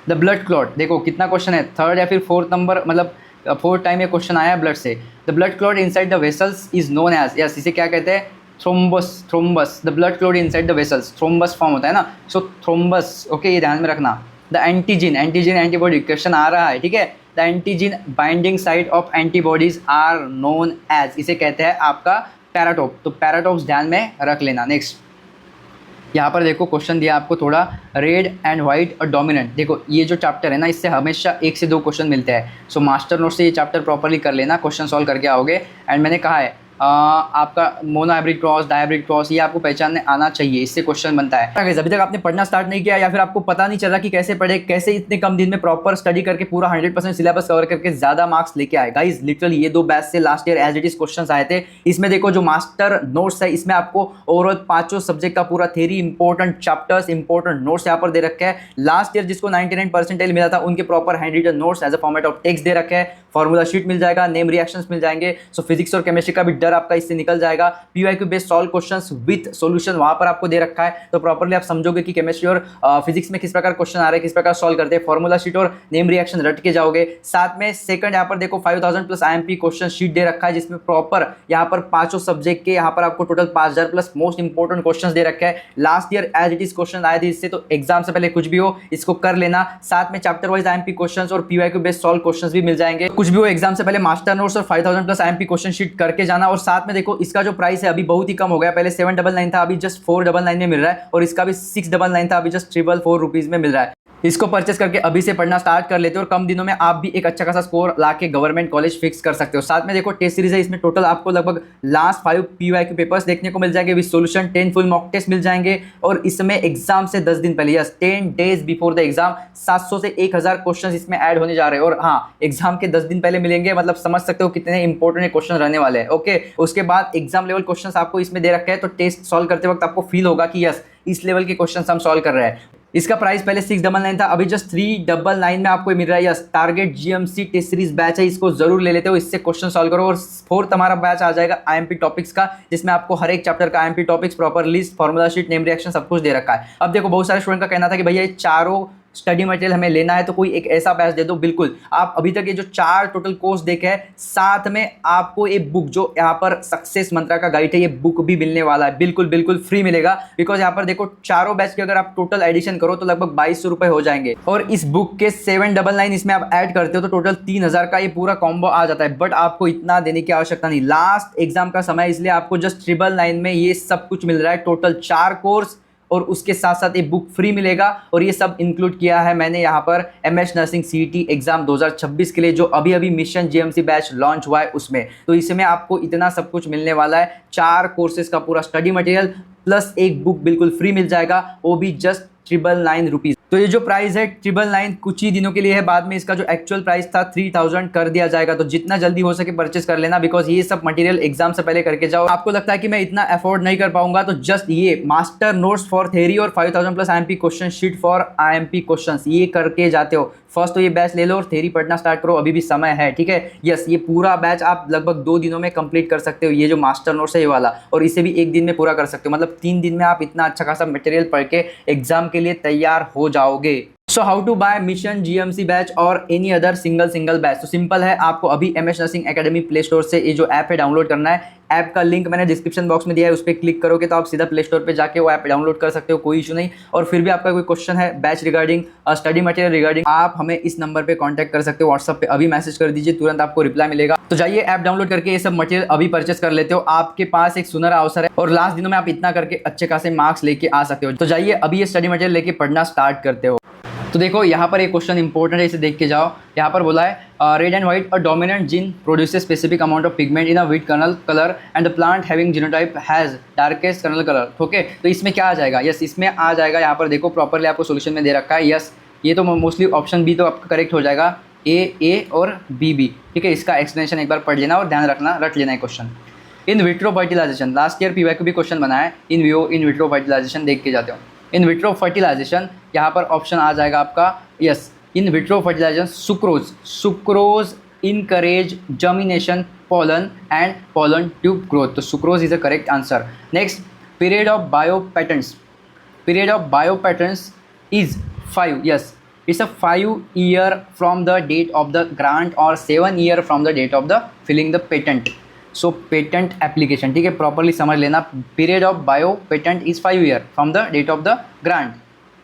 द ब्लड क्लॉट, देखो कितना क्वेश्चन है, थर्ड या फिर फोर्थ नंबर, मतलब फोर्थ टाइम ये क्वेश्चन आया है ब्लड से। The blood clot inside the vessels is known as, yes इसे क्या कहते हैं, thrombus. The blood clot inside the vessels, thrombus form होता है ना, सो थ्रोम्बस। ओके ये ध्यान में रखना। द एंटीजन एंटीबॉडी, क्वेश्चन आ रहा है, ठीक है। The antigen binding site of antibodies are known as, इसे कहते हैं आपका पैराटोप। तो पैराटोप्स ध्यान में रख लेना। नेक्स्ट, यहाँ पर देखो क्वेश्चन दिया आपको थोड़ा, रेड एंड व्हाइट और डोमिनेंट। देखो ये जो चैप्टर है ना, इससे हमेशा 1 से 2 क्वेश्चन मिलते हैं। सो मास्टर नोट से ये चैप्टर प्रॉपर्ली कर लेना, क्वेश्चन सॉल्व करके आओगे। एंड मैंने कहा है आपका mono hybrid cross, dihybrid cross, ये आपको पहचानने आना चाहिए, इससे क्वेश्चन बनता है। अभी तक आपने पढ़ना स्टार्ट नहीं किया या फिर आपको पता नहीं चल रहा कि कैसे पढ़े, कैसे इतने कम दिन में प्रॉपर स्टडी करके पूरा 100% सिलेबस कवर करके ज्यादा मार्क्स लेके आए। गाइस लिटरली ये 2 बैच से last year as it is question आए थे। इसमें देखो जो मास्टर नोट्स है, इसमें आपको ओवरऑल 5 सब्जेक्ट का पूरा theory, important chapters, important notes यहाँ पर दे रखे हैं। लास्ट ईयर जिसको 99 परसेंटाइल मिला था उनके proper handwritten notes as a format of text दे रखे हैं, फॉर्मूला शीट मिल जाएगा, नेम रिएक्शंस मिल जाएंगे। सो फिजिक्स और केमिस्ट्री का भी डर आपका इससे निकल जाएगा। PYQ based solve questions with solution वहां पर आपको दे रखा है, तो प्रॉपर्ली आप समझोगे कि केमिस्ट्री और फिजिक्स में किस प्रकार क्वेश्चन आ रहे हैं, किस प्रकार सॉल्व करते हैं, फॉर्मूला शीट और नेम रिएक्शन रट के जाओगे। साथ में सेकंड यहाँ पर देखो 5000 प्लस आईएमपी क्वेश्चन शीट दे रखा है, जिसमें प्रॉपर यहाँ पर 5 सब्जेक्ट के यहाँ पर आपको total 5000 plus most important question दे रखे हैं। Last year as it is question आए थे इससे, तो एग्जाम से पहले कुछ भी हो इसको कर लेना। साथ में चैप्टर वाइज आईएमपी क्वेश्चन और पीवाईक्यू बेस्ड सॉल्व क्वेश्चन भी मिल जाएंगे। कुछ भी हो एग्जाम से पहले मास्टर नोट्स और 5000 प्लस आईएमपी क्वेश्चन शीट करके जाना। और साथ में देखो इसका जो प्राइस है अभी बहुत ही कम हो गया, पहले 799 था, अभी जस्ट 499 में मिल रहा है, और इसका भी 699 था, अभी जस्ट 444 रुपीज में मिल रहा है। इसको परचेस करके अभी से पढ़ना स्टार्ट कर लेते हो और कम दिनों में आप भी एक अच्छा खासा स्कोर लाके गवर्नमेंट कॉलेज फिक्स कर सकते हो। साथ में देखो टेस्ट सीरीज है, इसमें टोटल आपको लगभग लास्ट 5 पीवाईक्यू पेपर्स देखने को मिल जाएंगे with solution, 10 full mock test मिल जाएंगे। और इसमें एग्जाम से 10 दिन पहले, yes 10 days before the exam 700 से 1000 क्वेश्चन इसमें ऐड होने जा रहे हैं। और हाँ, एग्जाम के 10 दिन पहले मिलेंगे, मतलब समझ सकते हो कितने इंपॉर्टेंट क्वेश्चन रहने वाले हैं। ओके, उसके बाद एग्जाम लेवल क्वेश्चन आपको इसमें दे रखे हैं, तो टेस्ट सॉल्व करते वक्त आपको फील होगा कि यस इस लेवल के क्वेश्चन हम सॉल्व कर रहे हैं। इसका प्राइस पहले 699 था, अभी जस्ट 399 में आपको मिल रहा है। Yes target GMC test series batch है, इसको जरूर ले लेते हो, इससे क्वेश्चन सॉल्व करो। और फोर्थ हमारा बैच आ जाएगा आईएमपी टॉपिक्स का, जिसमें आपको हर एक चैप्टर का IMP topics, proper list, formula sheet, name reaction सब कुछ दे रखा है। अब देखो बहुत सारे स्टूडेंट का कहना था कि भैया ये चारों स्टडी मटेरियल हमें लेना है तो कोई एक ऐसा बैच दे दो। बिल्कुल, आप अभी तक ये जो 4 टोटल कोर्स देखे हैं, साथ में आपको एक बुक जो यहाँ पर सक्सेस मंत्रा का गाइड है, ये बुक भी मिलने वाला है, बिल्कुल बिल्कुल फ्री मिलेगा। बिकॉज यहाँ पर देखो चारों बैच की अगर आप टोटल एडिशन करो तो लगभग 2200 रुपए हो जाएंगे, और इस बुक के 799 इसमें आप ऐड करते हो तो टोटल 3000 का ये पूरा कॉम्बो आ जाता है। बट आपको इतना देने की आवश्यकता नहीं, लास्ट एग्जाम का समय, इसलिए आपको जस्ट 999 में ये सब कुछ मिल रहा है। टोटल 4 कोर्स और उसके साथ साथ एक बुक फ्री मिलेगा, और ये सब इंक्लूड किया है मैंने यहाँ पर एमएच नर्सिंग सीईटी एग्जाम 2026 के लिए, जो अभी अभी मिशन जीएमसी बैच लॉन्च हुआ है उसमें। तो इसमें आपको इतना सब कुछ मिलने वाला है, 4 कोर्सेज का पूरा स्टडी मटेरियल प्लस एक बुक बिल्कुल फ्री मिल जाएगा, वो भी जस्ट 999 रुपीज। तो ये जो प्राइस है 999 कुछ ही दिनों के लिए है, बाद में इसका जो एक्चुअल प्राइस था 3000 कर दिया जाएगा। तो जितना जल्दी हो सके परचेस कर लेना, बिकॉज ये सब मटेरियल एग्जाम से पहले करके जाओ। आपको लगता है कि मैं इतना अफोर्ड नहीं कर पाऊंगा, तो जस्ट ये मास्टर नोट्स फॉर थ्योरी और 5000 plus IMP question sheet for IMP questions, ये करके जाते हो। फर्स्ट तो ये बैच ले लो और थ्योरी पढ़ना स्टार्ट करो, अभी भी समय है, ठीक है। यस ये पूरा बैच आप लगभग 2 दिनों में कंप्लीट कर सकते हो, ये जो मास्टर नोट्स है ये वाला, और इसे भी 1 दिन में पूरा कर सकते हो। मतलब 3 दिन में आप इतना अच्छा खासा मटेरियल पढ़ के एग्जाम के लिए तैयार हो जाओगे। So how to buy mission GMC batch और एनी अदर सिंगल बैच? तो सिंपल है, आपको अभी MH nursing academy play store से ये जो ऐप है डाउनलोड करना है। ऐप का लिंक मैंने डिस्क्रिप्शन बॉक्स में दिया है, उस पर क्लिक करोगे तो आप सीधा प्ले स्टोर पे जाके वो ऐप डाउनलोड कर सकते हो, कोई इशू नहीं। और फिर भी आपका कोई क्वेश्चन है batch regarding, study material regarding, आप हमें इस नंबर पे कांटेक्ट कर सकते हो, व्हाट्सएप पे अभी मैसेज कर दीजिए, तुरंत आपको रिप्लाई मिलेगा। तो जाइए ऐप डाउनलोड करके ये सब मटेरियल अभी परचेस कर लेते हो, आपके पास एक सुनहरा अवसर है, और लास्ट दिनों में आप इतना करके अच्छे खासे मार्क्स लेके आ सकते हो। तो जाइए अभी ये स्टडी मटेरियल लेके पढ़ना स्टार्ट करते हो। तो देखो यहाँ पर एक क्वेश्चन इंपॉर्टेंट है, इसे देख के जाओ। यहाँ पर बोला है red and white, a dominant gene produces specific amount of pigment in a wheat kernel colour and the plant having genotype has darkest kernel colour. Okay, तो इसमें क्या आ जाएगा? यस, इसमें आ जाएगा, यहाँ पर देखो प्रॉपरली आपको सोल्यूशन में दे रखा है। यस, ये तो मोस्टली ऑप्शन बी तो आपका करेक्ट हो जाएगा, ए और बी। ठीक है, इसका एक्सप्लेनेशन एक बार पढ़ लेना और ध्यान रखना, रट लेना है question. In vitro fertilization, last year PYQ भी क्वेश्चन बना है। इन विट्रो फर्टिलाइजेशन देख के जाते हो। इन विट्रो फर्टिलाइजेशन, यहाँ पर ऑप्शन आ जाएगा आपका yes, in vitro fertilization sucrose encourage germination pollen and pollen tube growth. तो sucrose is the correct answer. Next, period of biopatterns is 5. Yes, it's a 5 year from the date of the grant or 7 year from the date of the filling the patent. So patent application, ठीक है, प्रॉपरली समझ लेना। Period of bio patent is 5 year from the date of the grant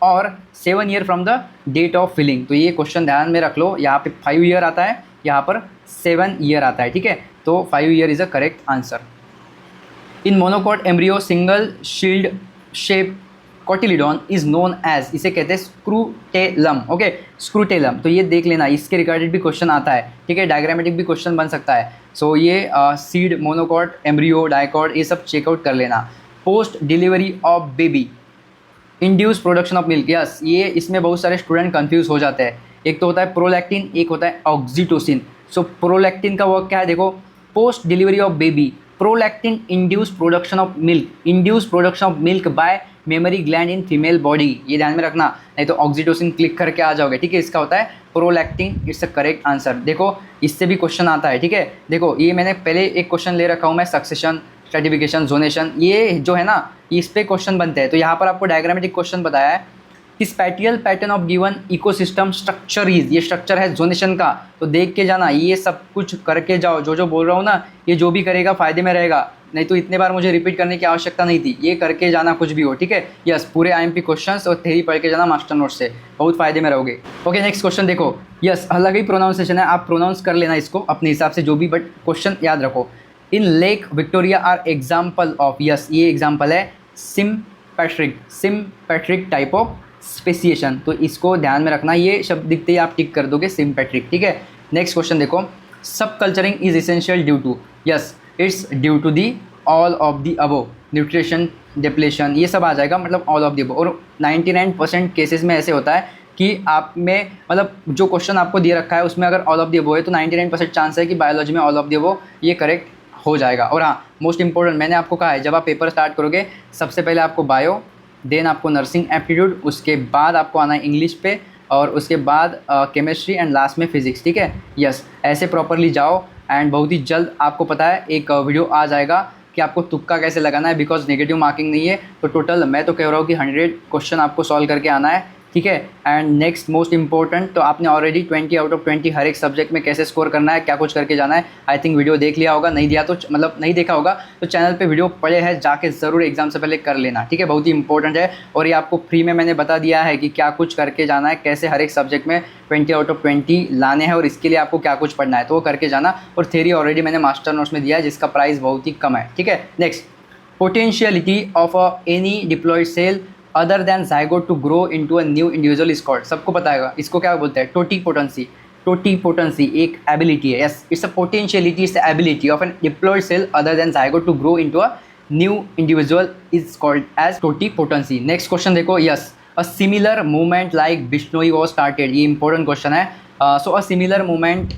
और 7 year from the date of filing. तो ये क्वेश्चन ध्यान में रख लो, यहाँ पे 5 ईयर आता है, यहाँ पर 7 ईयर आता है। ठीक है, तो 5 year is a correct answer. In monocot embryo single shield shape cotyledon is known as, इसे कहते हैं स्क्रूटेलम। ओके, स्क्रूटेलम, तो ये देख लेना, इसके रिगार्डेड भी क्वेश्चन आता है। ठीक है, डायग्रामेटिक भी क्वेश्चन बन सकता है। सो ये सीड, मोनोकॉट, एम्ब्रियो, डाइकॉट, ये सब चेकआउट कर लेना। Post delivery of baby induce production of milk. Yes, ये इसमें बहुत सारे स्टूडेंट कंफ्यूज हो जाते हैं। एक तो होता है प्रोलैक्टिन, एक होता है ऑक्सीटोसिन। सो प्रोलैक्टिन का वर्क क्या है? देखो, post delivery of baby prolactin induce production of milk bye mammary gland in female body. ये ध्यान में रखना, नहीं तो ऑक्सीटोसिन क्लिक करके आ जाओगे। ठीक है, इसका होता है prolactin, it's a correct answer. देखो, इससे भी क्वेश्चन आता है। ठीक है, देखो ये मैंने पहले एक क्वेश्चन ले रखा हूँ मैं, सक्सेशन, स्ट्रेटिफिकेशन, जोनेशन, ये जो है ना, इस पे क्वेश्चन बनते हैं। तो यहाँ पर आपको डायग्रामेटिक क्वेश्चन बताया है कि spatial pattern of given ecosystem structure is, ये स्ट्रक्चर है जोनेशन का। तो देख के जाना, ये सब कुछ करके जाओ, जो बोल रहा हूँ ना, ये जो भी करेगा फ़ायदे में रहेगा, नहीं तो इतने बार मुझे रिपीट करने की आवश्यकता नहीं थी। ये करके जाना कुछ भी हो। ठीक है, यस, पूरे IMP क्वेश्चंस और थ्योरी पढ़ के जाना मास्टर नोट से, बहुत फ़ायदे में रहोगे। ओके, नेक्स्ट क्वेश्चन देखो। यस, अलग ही प्रोनाउंसिएशन है, आप प्रोनाउंस कर लेना इसको अपने हिसाब से जो भी, बट क्वेश्चन याद रखो। In Lake Victoria are example of, yes, ये एग्जाम्पल है सिम्पैट्रिक टाइप ऑफ स्पेसिएशन। तो इसको ध्यान में रखना, ये शब्द दिखते ही आप टिक कर दोगे, सिम्पैट्रिक। ठीक है, नेक्स्ट क्वेश्चन देखो। Subculturing is essential due to, yes, it's due to the all of the above, nutrition, depletion, ये सब आ जाएगा, मतलब ऑल ऑफ दी अबव। और 99% केसेस में ऐसे होता है कि आप में, मतलब जो क्वेश्चन आपको दिए रखा है उसमें अगर ऑल ऑफ दी अबव है तो 99% चांस है कि बायोलॉजी में ऑल ऑफ दी अबव ये करेक्ट हो जाएगा। और हाँ, मोस्ट इंपॉर्टेंट मैंने आपको कहा है, जब आप पेपर स्टार्ट करोगे सबसे पहले आपको बायो, देन आपको नर्सिंग एप्टीट्यूड, उसके बाद आपको आना है इंग्लिश पे, और उसके बाद केमिस्ट्री एंड लास्ट में फिजिक्स। ठीक है, यस, ऐसे प्रॉपरली जाओ एंड बहुत ही जल्द आपको पता है एक वीडियो आ जाएगा कि आपको तुक्का कैसे लगाना है, बिकॉज नेगेटिव मार्किंग नहीं है। तो टोटल मैं तो कह रहा हूँ कि 100 क्वेश्चन आपको सॉल्व करके आना है। ठीक है, एंड नेक्स्ट मोस्ट इंपॉर्टेंट, तो आपने ऑलरेडी 20 आउट ऑफ 20 हर एक सब्जेक्ट में कैसे स्कोर करना है, क्या कुछ करके जाना है, आई थिंक वीडियो देख लिया होगा। नहीं दिया तो मतलब नहीं देखा होगा तो चैनल पे वीडियो पड़े हैं, जाके ज़रूर एग्जाम से पहले कर लेना। ठीक है, बहुत ही इंपॉर्टेंट है। और ये आपको फ्री में मैंने बता दिया है कि क्या कुछ करके जाना है, कैसे हर एक सब्जेक्ट में 20 आउट ऑफ 20 लाने हैं, और इसके लिए आपको क्या कुछ पढ़ना है तो वो करके जाना। और थ्योरी ऑलरेडी मैंने मास्टर नोट्स में दिया है, जिसका प्राइस बहुत ही कम है। ठीक है, next, potentiality of any diploid cell other than zygote to grow into a new individual is called, सबको पता है इसको क्या बोलते हैं, टोटीपोटेंसी एक एबिलिटी है। Yes, it's a potentiality, it's the ability of an diploid cell other than zygote to grow into a new individual is called as totipotency. Next question देखो। Yes, a similar movement like Bishnoi was started, ये इंपॉर्टेंट क्वेश्चन है। So a similar movement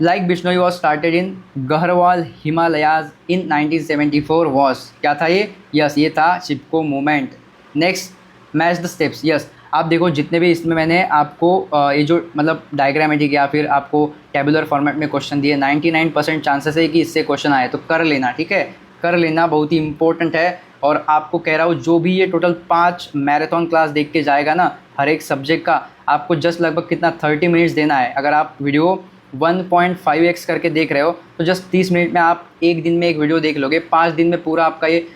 like Bishnoi was started in Garhwal Himalayas in 1974 was, क्या था ये? यस, ये था Chipko movement. Next, match the steps. Yes, आप देखो जितने भी इसमें मैंने आपको ये जो मतलब डायग्रामेटिक या फिर आपको टेबुलर फॉर्मेट में क्वेश्चन दिए, 99% चांसेस है कि इससे क्वेश्चन आए, तो कर लेना। ठीक है, कर लेना, बहुत ही इंपॉर्टेंट है। और आपको कह रहा हूँ, जो भी ये टोटल 5 मैराथन क्लास देख के जाएगा ना हर एक सब्जेक्ट का, आपको जस्ट लगभग कितना 30 मिनट्स देना है। अगर आप वीडियो 1.5x करके देख रहे हो तो जस्ट 30 मिनट में आप एक दिन में एक वीडियो देख लोगे। 5 दिन में पूरा आपका ये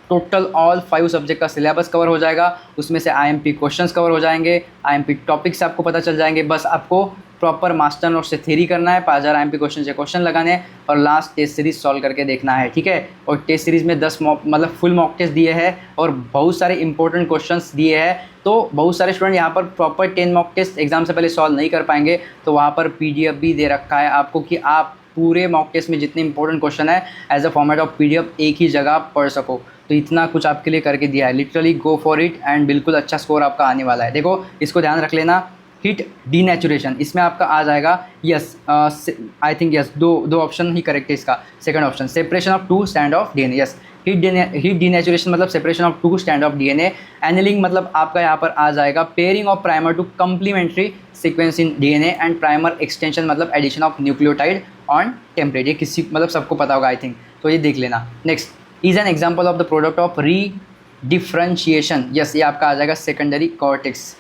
टोटल ऑल 5 सब्जेक्ट का सिलेबस कवर हो जाएगा। उसमें से IMP क्वेश्चंस कवर हो जाएंगे, IMP टॉपिक्स आपको पता चल जाएंगे। बस आपको प्रॉपर मास्टर नोट से थ्योरी करना है, 5000 IMP क्वेश्चन से क्वेश्चन लगाने हैं और लास्ट टेस्ट सीरीज सॉल्व करके देखना है, ठीक है। और टेस्ट सीरीज में 10 मॉक मतलब फुल मॉक टेस्ट दिए हैं और बहुत सारे इंपॉर्टेंट क्वेश्चंस दिए हैं। तो बहुत सारे स्टूडेंट यहाँ पर प्रॉपर 10 मॉक टेस्ट एग्जाम से पहले सॉल्व नहीं कर पाएंगे, तो वहाँ पर PDF भी दे रखा है आपको कि आप पूरे मॉक टेस्ट में जितने इंपॉर्टेंट क्वेश्चन है as a format of PDF एक ही जगह पढ़ सको। तो इतना कुछ आपके लिए करके दिया है, literally go for it and बिल्कुल अच्छा स्कोर आपका आने वाला है। देखो इसको ध्यान रख लेना, हीट डीनेचुरेशन इसमें आपका आ जाएगा यस, आई थिंक यस, दो ऑप्शन ही करेक्ट है इसका। Second option separation of 2 strand of DNA, yes. Heat denaturation मतलब separation of 2 strand of DNA। Annealing मतलब आपका यहाँ पर आ जाएगा pairing of primer to complementary sequence in DNA and primer extension मतलब addition of nucleotide on template. ये किसी मतलब सबको पता होगा आई थिंक, तो ये देख लेना। Next is an example of the product of redifferentiation, yes ये आपका आ जाएगा secondary cortex.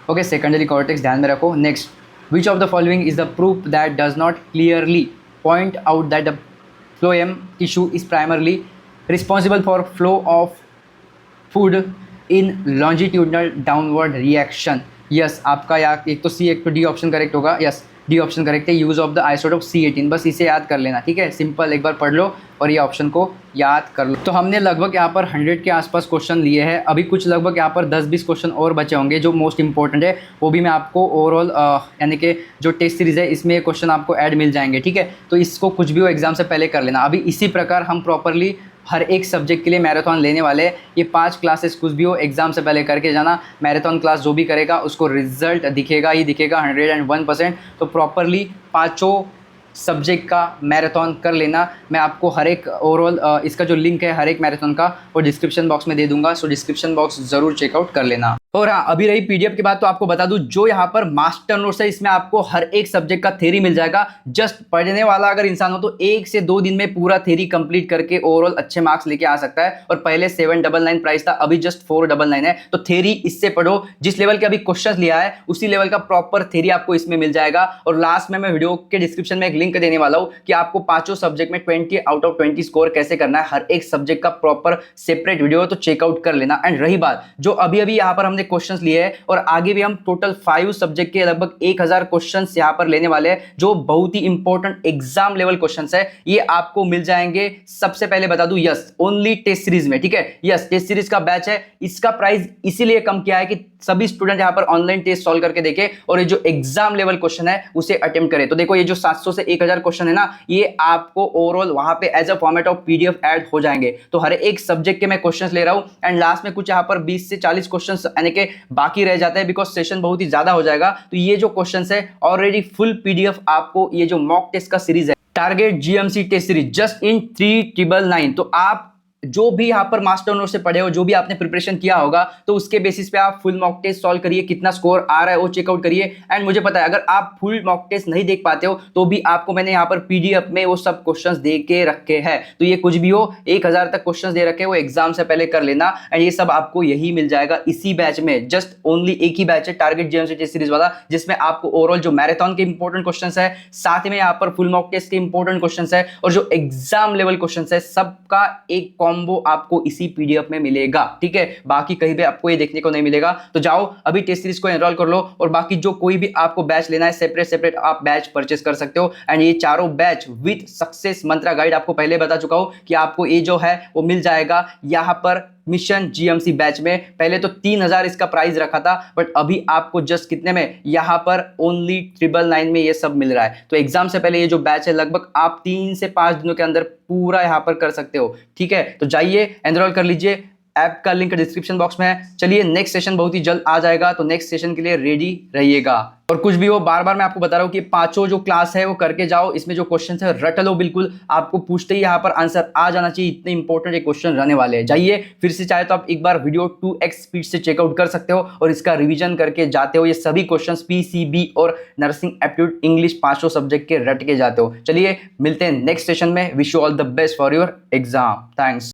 Okay, secondary cortex ध्यान में रखो। Next, which of the following is the proof that does not clearly point out that the phloem tissue is primarily responsible for flow of food in longitudinal downward reaction. Yes आपका या एक तो C एक तो D ऑप्शन करेक्ट होगा, यस D ऑप्शन करेक्ट है। Use of the isotope C18, बस इसे याद कर लेना, ठीक है। सिंपल एक बार पढ़ लो और ये ऑप्शन को याद कर लो। तो हमने लगभग यहाँ पर 100 के आसपास क्वेश्चन लिए हैं। अभी कुछ लगभग यहाँ पर 10-20 क्वेश्चन और बचे होंगे जो मोस्ट इंपॉर्टेंट है, वो भी मैं आपको ओवरऑल यानी कि जो टेस्ट सीरीज़ है इसमें क्वेश्चन आपको ऐड मिल जाएंगे, ठीक है। तो इसको कुछ भी हो एग्जाम से पहले कर लेना। अभी इसी प्रकार हम प्रॉपरली हर एक सब्जेक्ट के लिए मैराथन लेने वाले हैं। ये 5 क्लासेस कुछ भी हो एग्जाम से पहले करके जाना। मैराथन क्लास जो भी करेगा उसको रिजल्ट दिखेगा ही दिखेगा 101%। तो प्रॉपरली 5 सब्जेक्ट का मैराथन कर लेना। मैं आपको हर एक ओवरऑल इसका जो लिंक है हर एक मैराथन का वो डिस्क्रिप्शन बॉक्स में दे दूंगा, सो डिस्क्रिप्शन बॉक्स ज़रूर चेकआउट कर लेना। और हाँ, अभी रही PDF की बात, तो आपको बता दूं जो यहाँ पर मास्टर नोट्स है इसमें आपको हर एक सब्जेक्ट का थ्योरी मिल जाएगा। जस्ट पढ़ने वाला अगर इंसान हो तो 1 से 2 दिन में पूरा थ्योरी कंप्लीट करके ओवरऑल अच्छे मार्क्स लेके आ सकता है। और पहले 799 प्राइस था, अभी जस्ट 499 है। तो थ्योरी इससे पढ़ो, जिस लेवल के अभी क्वेश्चन लिया है उसी लेवल का प्रॉपर थ्योरी आपको इसमें मिल जाएगा। और लास्ट में मैं वीडियो के डिस्क्रिप्शन में एक लिंक देने वाला हूँ कि आपको 5 सब्जेक्ट में 20 आउट ऑफ 20 स्कोर कैसे करना है। हर एक सब्जेक्ट का प्रॉपर सेपरेट वीडियो है, तो चेकआउट कर लेना। एंड रही बात जो अभी यहाँ पर हमने क्वेश्चन लिए है और आगे भी हम टोटल 5 सब्जेक्ट के लगभग 1000 क्वेश्चंस यहां पर लेने वाले हैं जो बहुत ही इंपॉर्टेंट एग्जाम लेवल क्वेश्चंस है। ये आपको मिल जाएंगे सबसे पहले बता दूं यस ओनली टेस्ट सीरीज में, ठीक है। यस टेस्ट सीरीज का बैच है, इसका प्राइस इसीलिए कम किया है कि सभी स्टूडेंट यहां पर ऑनलाइन टेस्ट सॉल्व करके देखे और ये जो एग्जाम लेवल क्वेश्चन है उसे अटेम्प्ट करें। तो देखो ये जो 700 से 1000 क्वेश्चन है ना, ये आपको ओवरऑल वहां पे as a format of PDF add हो जाएंगे। तो हर एक सब्जेक्ट के मैं क्वेश्चंस ले रहा हूं एंड लास्ट में कुछ यहां पर 20 से 40 क्वेश्चंस यानी कि बाकी रह जाते हैं बिकॉज सेशन बहुत ही ज्यादा हो जाएगा। तो ये जो क्वेश्चंस है ऑलरेडी फुल PDF आपको ये जो मॉक टेस्ट का सीरीज है target GMC test series just in 3999, तो आप जो भी यहाँ पर मास्टर नोट से पढ़े हो, जो भी आपने प्रिपरेशन किया होगा, तो उसके बेसिस पे आप फुल मॉक टेस्ट सॉल्व करिए, कितना स्कोर आ रहा है वो चेकआउट करिए। एंड मुझे पता है अगर आप फुल मॉक टेस्ट नहीं देख पाते हो तो भी आपको मैंने यहाँ पर PDF में वो सब क्वेश्चंस दे के रखे हैं। तो ये कुछ भी हो 1000 तक क्वेश्चंस दे रखे हैं, वो एग्जाम से पहले कर लेना। एंड ये सब आपको यही मिल जाएगा इसी बैच में। जस्ट ओनली एक ही बैच है टारगेट GMC टेस्ट सीरीज वाला, जिसमें आपको ओवरऑल जो मैराथन के इंपॉर्टेंट क्वेश्चंस है, साथ में यहाँ पर फुल मॉक टेस्ट के इंपॉर्टेंट क्वेश्चंस है और जो एग्जाम लेवल क्वेश्चंस है, सबका एक कॉम्बो आपको इसी PDF में मिलेगा, ठीक है। बाकी कहीं भी आपको ये देखने को नहीं मिलेगा। तो जाओ अभी टेस्ट सीरीज को एनरोल कर लो और बाकी जो कोई भी आपको बैच लेना है सेपरेट आप बैच परचेस कर सकते हो। एंड ये चारों batch with success Mantra guide आपको पहले बता चुका हूं कि आपको ये जो है वो मिल जाएगा यहां पर मिशन GMC बैच में। पहले तो 3000 इसका प्राइस रखा था, बट अभी आपको जस्ट कितने में यहां पर ओनली 999 में ये सब मिल रहा है। तो एग्जाम से पहले ये जो बैच है लगभग आप 3 से 5 दिनों के अंदर पूरा यहां पर कर सकते हो, ठीक है। तो जाइए एनरोल कर लीजिए, ऐप का लिंक डिस्क्रिप्शन बॉक्स में है। चलिए नेक्स्ट सेशन बहुत ही जल्द आ जाएगा, तो नेक्स्ट सेशन के लिए रेडी रहिएगा। और कुछ भी हो बार बार मैं आपको बता रहा हूं कि 5 जो क्लास है वो करके जाओ। इसमें जो क्वेश्चन है रट लो बिल्कुल, आपको पूछते ही यहाँ पर आंसर आ जाना चाहिए, इतने इंपॉर्टेंट क्वेश्चन रहने वाले हैं। जाइए फिर से चाहे तो आप एक बार वीडियो 2x स्पीड से चेकआउट कर सकते हो और इसका रिवीजन करके जाते हो। ये सभी क्वेश्चन PCB और नर्सिंग एप्टीट्यूड इंग्लिश 5 सब्जेक्ट के रट के जाते हो। चलिए मिलते हैं नेक्स्ट सेशन में। Wish you all the best for your exam. Thanks.